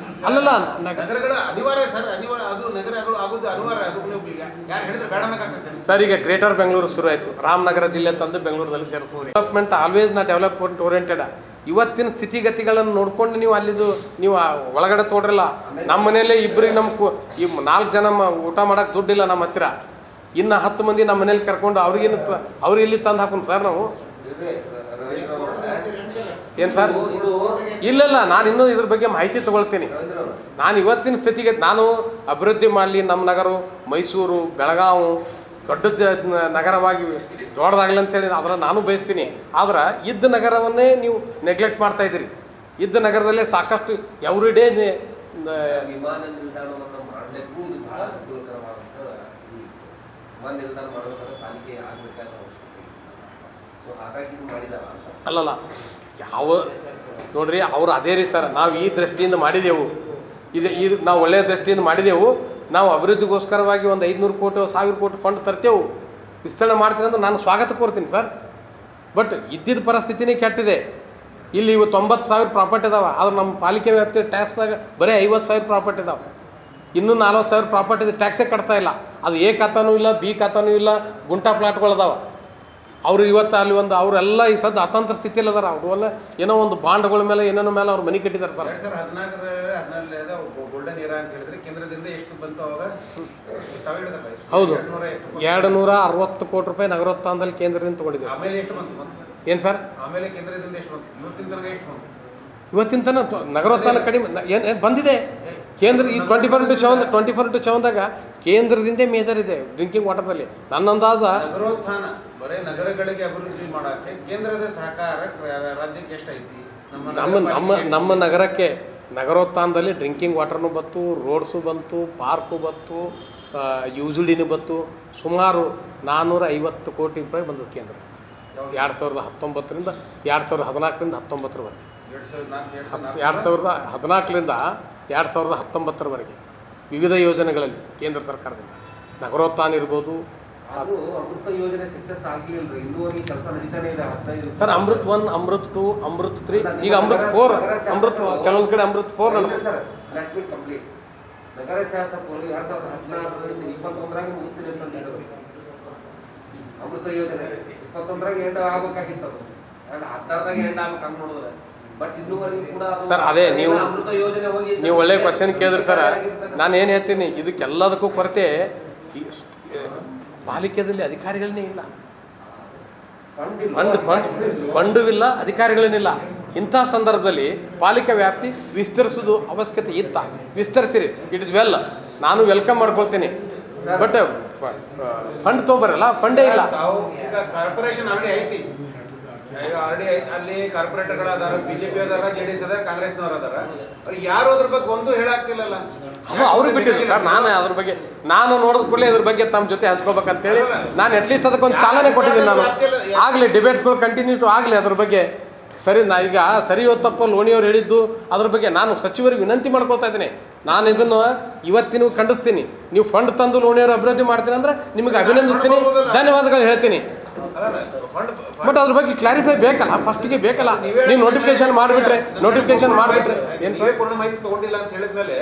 ಅಲ್ಲಲ್ಲ ನಗರಗಳ ಅನಿವಾರ್ಯ ಸರ್, ಅನಿವಾರ್ಯ ಅದು ನಗರಗಳು ಆಗೋದು ಅನಿವಾರ್ಯ. ಅದು ಯಾರು ಹೇಳಿದ್ರೆ ಬೇಡ ಅನ್ನಕ್ಕಾಗ್ತದೆ ಸರ್. ಈಗ ಗ್ರೇಟರ್ ಬೆಂಗಳೂರು ಶುರು ಆಯಿತು, ರಾಮನಗರ ಜಿಲ್ಲೆ ತಂದು ಬೆಂಗಳೂರಲ್ಲಿ ಸೇರಿಸೋದು. Development always development oriented. ಇವತ್ತಿನ ಸ್ಥಿತಿಗತಿಗಳನ್ನು ನೋಡ್ಕೊಂಡು ನೀವು ಅಲ್ಲಿದು ನೀವು ಒಳಗಡೆ ತೋಡ್ರಲ್ಲ. ನಮ್ಮ ಮನೆಯಲ್ಲೇ ಇಬ್ಬರಿಗೆ ಈ 4 ಜನ ಊಟ ಮಾಡೋಕೆ ದುಡ್ಡಿಲ್ಲ ನಮ್ಮ ಹತ್ತಿರ. ಇನ್ನು 10 ಮಂದಿ ನಮ್ಮ ಮನೇಲಿ ಕರ್ಕೊಂಡು ಅವ್ರಿಗೆ ಇಲ್ಲಿ ತಂದು ಹಾಕೊಂಡು ಸರ್ ನಾವು ಏನು ಸರ್? ಇಲ್ಲ, ನಾನು ಇನ್ನೂ ಇದ್ರ ಬಗ್ಗೆ ಮಾಹಿತಿ ತಗೊಳ್ತೀನಿ. ನಾನು ಇವತ್ತಿನ ಸ್ಥಿತಿಗೆ ನಾನು ಅಭಿವೃದ್ಧಿ ಮಾಡಲಿ, ನಮ್ಮ ನಗರ ಮೈಸೂರು ಬೆಳಗಾವಿ ದೊಡ್ಡ ನಗರವಾಗಿ ದೊಡ್ಡದಾಗಲಿ ಅಂತೇಳಿ ಅದರ ನಾನು ಬಯಸ್ತೀನಿ. ಆದ್ರೆ ಇದ್ದ ನಗರವನ್ನೇ ನೀವು ನೆಗ್ಲೆಕ್ಟ್ ಮಾಡ್ತಾ ಇದ್ದೀರಿ. ಇದ್ದ ನಗರದಲ್ಲೇ ಸಾಕಷ್ಟು ಎವ್ರಿ ಡೇ ವಿಮಾನ ನಿಲ್ದಾಣವನ್ನು ಮಾಡಲಿಕ್ಕೂ ಇದು ಬಹಳ ಅನುಕೂಲಕರವಾದಂಥ ವಿಮಾನ ನಿಲ್ದಾಣ ಮಾಡಬೇಕಾದ್ರೆ ಪಾಲಿಕೆ ಆಗಬೇಕಾದ ಅವಶ್ಯಕತೆ ಇದೆ. ಸೊ ಹಾಗಾಗಿ ಇದು ಮಾಡಿದಾರ ಅಂತ ಅಲ್ಲಲ್ಲ ನೋಡ್ರಿ, ಅವ್ರು ಅದೇ ರೀ ಸರ್. ನಾವು ಈ ದೃಷ್ಟಿಯಿಂದ ಮಾಡಿದೆವು, ಇದು ನಾವು ಒಳ್ಳೆಯ ದೃಷ್ಟಿಯಿಂದ ಮಾಡಿದೆವು. ನಾವು ಅಭಿವೃದ್ಧಿಗೋಸ್ಕರವಾಗಿ ಒಂದು 500 ಕೋಟಿ 1000 ಕೋಟಿ ಫಂಡ್ ತರ್ತೇವೆ, ವಿಸ್ತರಣೆ ಮಾಡ್ತೀನಿ ಅಂತ ನಾನು ಸ್ವಾಗತ ಕೋರ್ತೀನಿ ಸರ್. ಬಟ್ ಇದ್ದಿದ್ದ ಪರಿಸ್ಥಿತಿನೇ ಕೆಟ್ಟಿದೆ. ಇಲ್ಲಿ 90,000 ಪ್ರಾಪರ್ಟಿ ಇದಾವೆ, ಆದ್ರೆ ನಮ್ಮ ಪಾಲಿಕೆ ವ್ಯಾಪ್ತಿ ಟ್ಯಾಕ್ಸ್ದಾಗ ಬರೀ 50,000 ಪ್ರಾಪರ್ಟಿ ಇದಾವೆ. ಇನ್ನೂ 40,000 ಪ್ರಾಪರ್ಟಿ ಟ್ಯಾಕ್ಸೇ ಕಟ್ತಾ ಇಲ್ಲ. ಅದು ಎ ಖಾತಾನೂ ಇಲ್ಲ, ಬಿ ಖಾತಾನೂ ಇಲ್ಲ, ಗುಂಟಾ ಪ್ಲಾಟ್ಗಳದಾವೆ. ಅವರು ಇವತ್ತು ಅಲ್ಲಿ ಅವರೆಲ್ಲ ಈ ಸದ್ದು ಅತಂತ್ರ ಸ್ಥಿತಿಯಲ್ಲಿ ಅದಾರ. ಅವರೆಲ್ಲ ಏನೋ ಒಂದು ಬಾಂಡ್ಗಳ ಮೇಲೆ ಏನೇನೋ ಮೇಲೆ ಅವ್ರು ಮನೆ ಕಟ್ಟಿದ್ದಾರೆ ಸರ್. 2014 ಗೋಲ್ಡನ್ ಇರಾ ಅಂತ ಹೇಳಿದ್ರೆ ಕೇಂದ್ರದಿಂದ ಎಷ್ಟು ಬಂತು ಅವಾಗ? ಹೌದು, 260 ಕೋಟಿ ರೂಪಾಯಿ ನಗರೋತ್ಥಾನದಲ್ಲಿ ಕೇಂದ್ರದಿಂದ ತಗೊಂಡಿದ್ದೀವಿ. ಆಮೇಲೆ ಎಷ್ಟು ಬಂತು? ಏನು ಸರ್? ಆಮೇಲೆ ಕೇಂದ್ರದಿಂದ ಎಷ್ಟು ಬಂತು? ಇವತ್ತಿನ ತನಕ ಎಷ್ಟು ಬಂತು? ಇವತ್ತಿನ ತನಕ ನಗರೋತ್ಥಾನ ಕಡಿಮೆ ಏನು ಬಂದಿದೆ. ಕೇಂದ್ರ ಈ 24/7ದಾಗ ಕೇಂದ್ರದಿಂದ ಮೇಜರ್ ಇದೆ ಡ್ರಿಂಕಿಂಗ್ ವಾಟರ್ದಲ್ಲಿ. ನನ್ನ ಅಂದಾಜ ನಗರೋತ್ಥಾನ ಬರೀ ನಗರಗಳಿಗೆ ಅಭಿವೃದ್ಧಿ ಮಾಡಕ್ಕೆ ಕೇಂದ್ರದ ಸಹಕಾರ ರಾಜ್ಯಕ್ಕೆ ಎಷ್ಟೈತಿ? ನಮ್ಮ ನಗರಕ್ಕೆ ನಗರೋತ್ಥಾನದಲ್ಲಿ ಡ್ರಿಂಕಿಂಗ್ ವಾಟರ್ನು ಬಂತು, ರೋಡ್ಸು ಬಂತು, ಪಾರ್ಕು ಬಂತು, ಯೂಸುಡಿನೂ ಬಂತು. ಸುಮಾರು 450 ಕೋಟಿ ರೂಪಾಯಿ ಬಂದದ್ದು ಕೇಂದ್ರ 2019ರಿಂದ 2014ರಿಂದ 19ರವರೆಗೆ. 2014ರಿಂದ 2019ರವರೆಗೆ ವಿವಿಧ ಯೋಜನೆಗಳಲ್ಲಿ ಕೇಂದ್ರ ಸರ್ಕಾರದಿಂದ ನಗರೋತ್ಥಾನ ಇರ್ಬೋದು. ಅಮೃತ ಯೋಜನೆ ಸಕ್ಸಸ್ ಆಗಲಿಲ್ಲ, ಇನ್ನೂವರೆಗೆ ಕೆಲಸ ನಡೀತಾನೆ ಇದೆ. 15 ಸರ್ ಅಮೃತ್ 1, ಅಮೃತ್ 2, ಅಮೃತ್ 3, ಈಗ ಅಮೃತ್ 4, ಅಮೃತ್ ಕೆಲವೊಂದು ಕಡೆ Amrut 4 sir. Let me complete. ನಗರ ಶಾಸಕರು 2014ರಿಂದ 21ರಾಗ ಮುಗಿಸ್ತೀನಿ ಅಂತ ಹೇಳಿದ್ರು. ಅಮೃತ ಯೋಜನೆ 21ರಾಗ ಎಂಡ್ ಆಗಬೇಕಾಗಿತ್ತು, ಅದು 16ದಾಗ ಎಂಡ್ ಆಗ್ಬೇಕಂತ ನೋಡಿದ್ರೆ. ಬಟ್ ಇನ್ನೂವರೆಗೂ ಕೂಡ ಸರ್ ಅದೇ ಅಮೃತ ಯೋಜನೆ ಹೋಗಿ ನೀವು ಒಳ್ಳೆ ಕ್ವಶನ್ ಕೇಳಿದ್ರಿ ಸರ್. ನಾನು ಏನು ಹೇಳ್ತೀನಿ, ಇದಕ್ಕೆಲ್ಲದಕ್ಕೂ ಕೊರತೆ ಪಾಲಿಕೆಯಲ್ಲಿ ಅಧಿಕಾರಿಗಳನ್ನೇ ಇಲ್ಲ, ಫಂಡು ಇಲ್ಲ, ಅಧಿಕಾರಿಗಳೇನಿಲ್ಲ. ಇಂಥ ಸಂದರ್ಭದಲ್ಲಿ ಪಾಲಿಕೆ ವ್ಯಾಪ್ತಿ ವಿಸ್ತರಿಸೋದು ಅವಶ್ಯಕತೆ ಇತ್ತ, ವಿಸ್ತರಿಸಿರಿ, ಇಟ್ ಇಸ್ ವೆಲ್, ನಾನು ವೆಲ್ಕಮ್ ಮಾಡ್ಕೊಳ್ತೀನಿ. ಬಟ್ ಫಂಡ್ ತೊಗೊಬರಲ್ಲ, ಫಂಡೇ ಇಲ್ಲ. ಈಗ ಕಾರ್ಪೊರೇಷನ್ ಆಲ್ರೆಡಿ ಐತಿ, ಅಲ್ಲಿ ಕಾರ್ಪೊರೇಟರ್ಗಳು ಅದಾರ, ಬಿಜೆಪಿ ಅದಾರ, JDS ಅದಾರ, ಕಾಂಗ್ರೆಸ್ನವ್ರು ಅದಾರ. ಯಾರು ಅದ್ರ ಬಗ್ಗೆ ಒಂದು ಹೇಳಾಗ್ತಿಲ್ಲಲ್ಲ. ಅದು ಅವ್ರಿಗೆ ಬಿಟ್ಟಿದ್ರು ಸರ್. ನಾನು ಅದ್ರ ಬಗ್ಗೆ ನಾನು ನೋಡಿದ ಕೂಡಲೇ ಇದ್ರ ಬಗ್ಗೆ ತಮ್ಮ ಜೊತೆ ಹಂಚ್ಕೋಬೇಕಂತೇಳಿ ನಾನು ಅಟ್ಲೀಸ್ಟ್ ಅದಕ್ಕೊಂದು ಚಾಲನೆ ಕೊಟ್ಟಿದ್ದೀನಿ. ನಾನು ಆಗಲಿ ಡಿಬೇಟ್ಸ್ಗಳು ಕಂಟಿನ್ಯೂ ಆಗಲಿ ಅದ್ರ ಬಗ್ಗೆ. ಸರಿ, ಈಗ ಸರಿಯೋ ತಪ್ಪು ಲೋಣಿಯವ್ರು ಹೇಳಿದ್ದು ಅದ್ರ ಬಗ್ಗೆ ನಾನು ಸಚಿವರಿಗೆ ವಿನಂತಿ ಮಾಡ್ಕೊಳ್ತಾ ಇದ್ದೀನಿ. ನಾನು ಇದನ್ನು ಇವತ್ತಿನ ಖಂಡಿಸ್ತೀನಿ. ನೀವು ಫಂಡ್ ತಂದು ಲೋಣಿಯವರು ಅಭಿವೃದ್ಧಿ ಮಾಡ್ತೀನಿ ಅಂದ್ರೆ ನಿಮಗೆ ಅಭಿನಂದಿಸ್ತೀನಿ, ಧನ್ಯವಾದಗಳು ಹೇಳ್ತೀನಿ. ಬಟ್ ಅದ್ರ ಬಗ್ಗೆ ಕ್ಲಾರಿಫೈ ಬೇಕಲ್ಲ, ಫಸ್ಟಿಗೆ ಬೇಕಲ್ಲ. ನೀವು ನೋಟಿಫಿಕೇಶನ್ ಮಾಡಿಬಿಟ್ರೆ ಏನು ಪೂರ್ಣ ಮಾಹಿತಿ ತಗೊಂಡಿಲ್ಲ ಅಂತ ಹೇಳಿದ್ಮೇಲೆ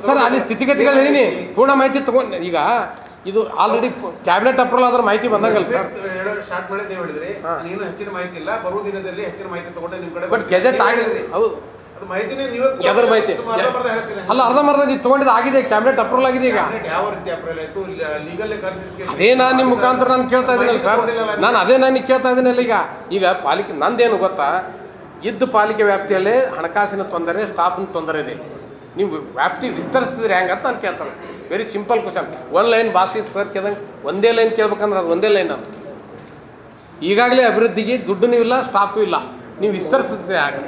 ಸರ್ ಅಲ್ಲಿ ಸ್ಥಿತಿಗತಿಗಳು ಹೇಳಿನಿ, ಪೂರ್ಣ ಮಾಹಿತಿ ತಗೊಂಡು. ಈಗ ಇದು ಆಲ್ರೆಡಿ ಕ್ಯಾಬಿನೆಟ್ ಅಪ್ರೂವಲ್ ಆದ್ರೆ ಮಾಹಿತಿ ಬಂದಂಗಲ್ಲ ಸರ್. ಸ್ಟಾರ್ಟ್ ಮಾಡಿ ನೀವು ಹೇಳಿದ್ರಿ ನೀನು ಹೆಚ್ಚಿನ ಮಾಹಿತಿ ಇಲ್ಲ, ಬರುವ ದಿನದಲ್ಲಿ ಹೆಚ್ಚಿನ ಮಾಹಿತಿ ತಗೊಂಡೆ ನಿಮ್ಮ ಕಡೆ. ಬಟ್ ಗೆಜೆಟ್ ಆಗಿದೆ. ಹೌದು, ಮಾಹಿತಿನೇ ನೀವು ಎದ್ರ ಮಾಹಿತಿ ಅಲ್ಲ, ಅರ್ಧಂಬರ್ಧ ನೀವು ತಗೊಂಡಿದ್ದು ಆಗಿದೆ, ಕ್ಯಾಬಿನೆಟ್ ಅಪ್ರೂವಲ್ ಆಗಿದೆ. ಈಗ ಯಾವ ರೀತಿ ಅಪ್ರೂವಲ್ ಆಯ್ತು? ಲೀಗಲ್ ಅದೇ ನಾನು ನಿಮ್ಮ ಮುಖಾಂತರ ನಾನು ಕೇಳ್ತಾ ಇದ್ದೀನಲ್ಲ ಸರ್, ನಾನು ಕೇಳ್ತಾ ಇದ್ದೀನಲ್ಲ. ಈಗ ಪಾಲಿಕೆ ನಂದೇನು ಗೊತ್ತಾ, ಇದ್ದ ಪಾಲಿಕೆ ವ್ಯಾಪ್ತಿಯಲ್ಲೇ ಹಣಕಾಸಿನ ತೊಂದರೆ, ಸ್ಟಾಫಿನ ತೊಂದರೆ ಇದೆ. ನೀವು ವ್ಯಾಪ್ತಿ ವಿಸ್ತರಿಸ್ತಿದ್ರೆ ಹೆಂಗಂತ ನಾನು ಕೇಳ್ತಾನೆ. Very simple question. 1 ಲೈನ್ ಭಾಷೆ ಸರ್ ಕೇಳ್ದಂಗೆ ಒಂದೇ ಲೈನ್ ಕೇಳ್ಬೇಕಂದ್ರೆ ಅದು ಒಂದೇ ಲೈನ್ ಅಂತ. ಈಗಾಗಲೇ ಅಭಿವೃದ್ಧಿಗೆ ದುಡ್ಡು ಇಲ್ಲ, ಸ್ಟಾಫು ಇಲ್ಲ, ನೀವು ವಿಸ್ತರಿಸಿದ್ರೆ ಹಾಗೆ.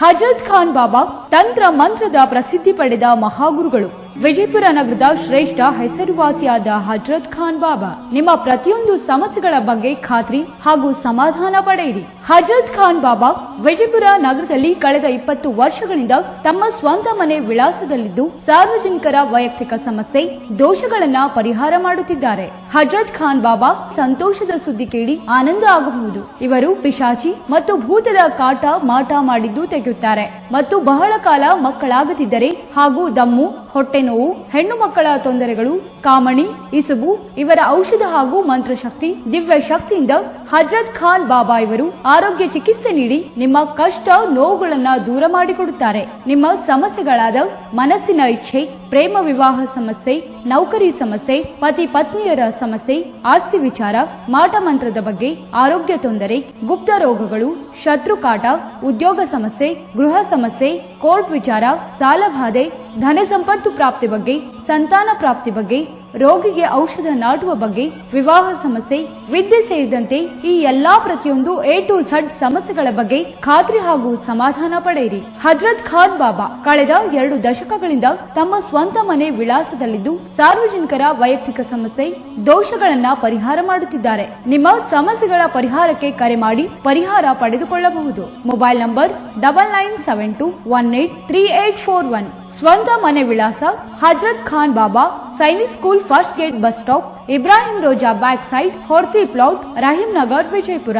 ಹಜರತ್ ಖಾನ್ ಬಾಬಾ ತಂತ್ರ ಮಂತ್ರದ ಪ್ರಸಿದ್ಧಿ ಪಡೆದ ಮಹಾಗುರುಗಳು. ವಿಜಯಪುರ ನಗರದ ಶ್ರೇಷ್ಠ ಹೆಸರುವಾಸಿಯಾದ ಹಜರತ್ ಖಾನ್ ಬಾಬಾ. ನಿಮ್ಮ ಪ್ರತಿಯೊಂದು ಸಮಸ್ಯೆಗಳ ಬಗ್ಗೆ ಖಾತ್ರಿ ಹಾಗೂ ಸಮಾಧಾನ ಪಡೆಯಿರಿ. ಹಜರತ್ ಖಾನ್ ಬಾಬಾ ವಿಜಯಪುರ ನಗರದಲ್ಲಿ ಕಳೆದ 20 ವರ್ಷಗಳಿಂದ ತಮ್ಮ ಸ್ವಂತ ಮನೆ ವಿಳಾಸದಲ್ಲಿದ್ದು ಸಾರ್ವಜನಿಕರ ವೈಯಕ್ತಿಕ ಸಮಸ್ಯೆ ದೋಷಗಳನ್ನ ಪರಿಹಾರ ಮಾಡುತ್ತಿದ್ದಾರೆ. ಹಜರತ್ ಖಾನ್ ಬಾಬಾ ಸಂತೋಷದ ಸುದ್ದಿ ಕೇಳಿ ಆನಂದ ಆಗಬಹುದು. ಇವರು ಪಿಶಾಚಿ ಮತ್ತು ಭೂತದ ಕಾಟ ಮಾಟ ಮಾಡಿದ್ದು ತೆಗೆಯುತ್ತಾರೆ ಮತ್ತು ಬಹಳ ಕಾಲ ಮಕ್ಕಳಾಗದಿದ್ದರೆ ಹಾಗೂ ದಮ್ಮು, ಹೊಟ್ಟೆ ನೋವು, ಹೆಣ್ಣು ಮಕ್ಕಳ ತೊಂದರೆಗಳು, ಕಾಮಣಿ, ಇಸುಬು ಇವರ ಔಷಧ ಹಾಗೂ ಮಂತ್ರಶಕ್ತಿ, ದಿವ್ಯ ಶಕ್ತಿಯಿಂದ ಹಜರತ್ ಖಾನ್ ಬಾಬಾ ಇವರು ಆರೋಗ್ಯ ಚಿಕಿತ್ಸೆ ನೀಡಿ ನಿಮ್ಮ ಕಷ್ಟ ನೋವುಗಳನ್ನ ದೂರ ಮಾಡಿಕೊಡುತ್ತಾರೆ. ನಿಮ್ಮ ಸಮಸ್ಯೆಗಳಾದ ಮನಸ್ಸಿನ ಇಚ್ಛೆ, ಪ್ರೇಮ ವಿವಾಹ ಸಮಸ್ಯೆ, ನೌಕರಿ ಸಮಸ್ಯೆ, ಪತಿ ಪತ್ನಿಯರ ಸಮಸ್ಯೆ, ಆಸ್ತಿ ವಿಚಾರ, ಮಾಟ ಮಂತ್ರದ ಬಗ್ಗೆ, ಆರೋಗ್ಯ ತೊಂದರೆ, ಗುಪ್ತ ರೋಗಗಳು, ಶತ್ರುಕಾಟ, ಉದ್ಯೋಗ ಸಮಸ್ಯೆ, ಗೃಹ ಸಮಸ್ಯೆ, ಕೋರ್ಟ್ ವಿಚಾರ, ಸಾಲಬಾಧೆ, ಧನ ಸಂಪತ್ತು ಪ್ರಾಪ್ತಿ ಬಗ್ಗೆ, ಸಂತಾನ ಪ್ರಾಪ್ತಿ ಬಗ್ಗೆ, ರೋಗಿಗೆ ಔಷಧ ನಾಟುವ ಬಗ್ಗೆ, ವಿವಾಹ ಸಮಸ್ಯೆ, ವಿದ್ಯೆ ಸೇರಿದಂತೆ ಈ ಎಲ್ಲಾ ಪ್ರತಿಯೊಂದು A to Z ಸಮಸ್ಯೆಗಳ ಬಗ್ಗೆ ಖಾತ್ರಿ ಹಾಗೂ ಸಮಾಧಾನ ಪಡೆಯಿರಿ. ಹಜರತ್ ಖಾನ್ ಬಾಬಾ ಕಳೆದ 2 ದಶಕಗಳಿಂದ ತಮ್ಮ ಸ್ವಂತ ಮನೆ ವಿಳಾಸದಲ್ಲಿದ್ದು ಸಾರ್ವಜನಿಕರ ವೈಯಕ್ತಿಕ ಸಮಸ್ಯೆ ದೋಷಗಳನ್ನ ಪರಿಹಾರ ಮಾಡುತ್ತಿದ್ದಾರೆ. ನಿಮ್ಮ ಸಮಸ್ಯೆಗಳ ಪರಿಹಾರಕ್ಕೆ ಕರೆ ಮಾಡಿ ಪರಿಹಾರ ಪಡೆದುಕೊಳ್ಳಬಹುದು. Mobile number 9972183841. ಸ್ವಂತ ಮನೆ ವಿಳಾಸ Hazrat Khan Baba, Sainik school, first gate, bus stop, Ibrahim Roza back side, Horti plot, Rahim Nagar, Vijayapura.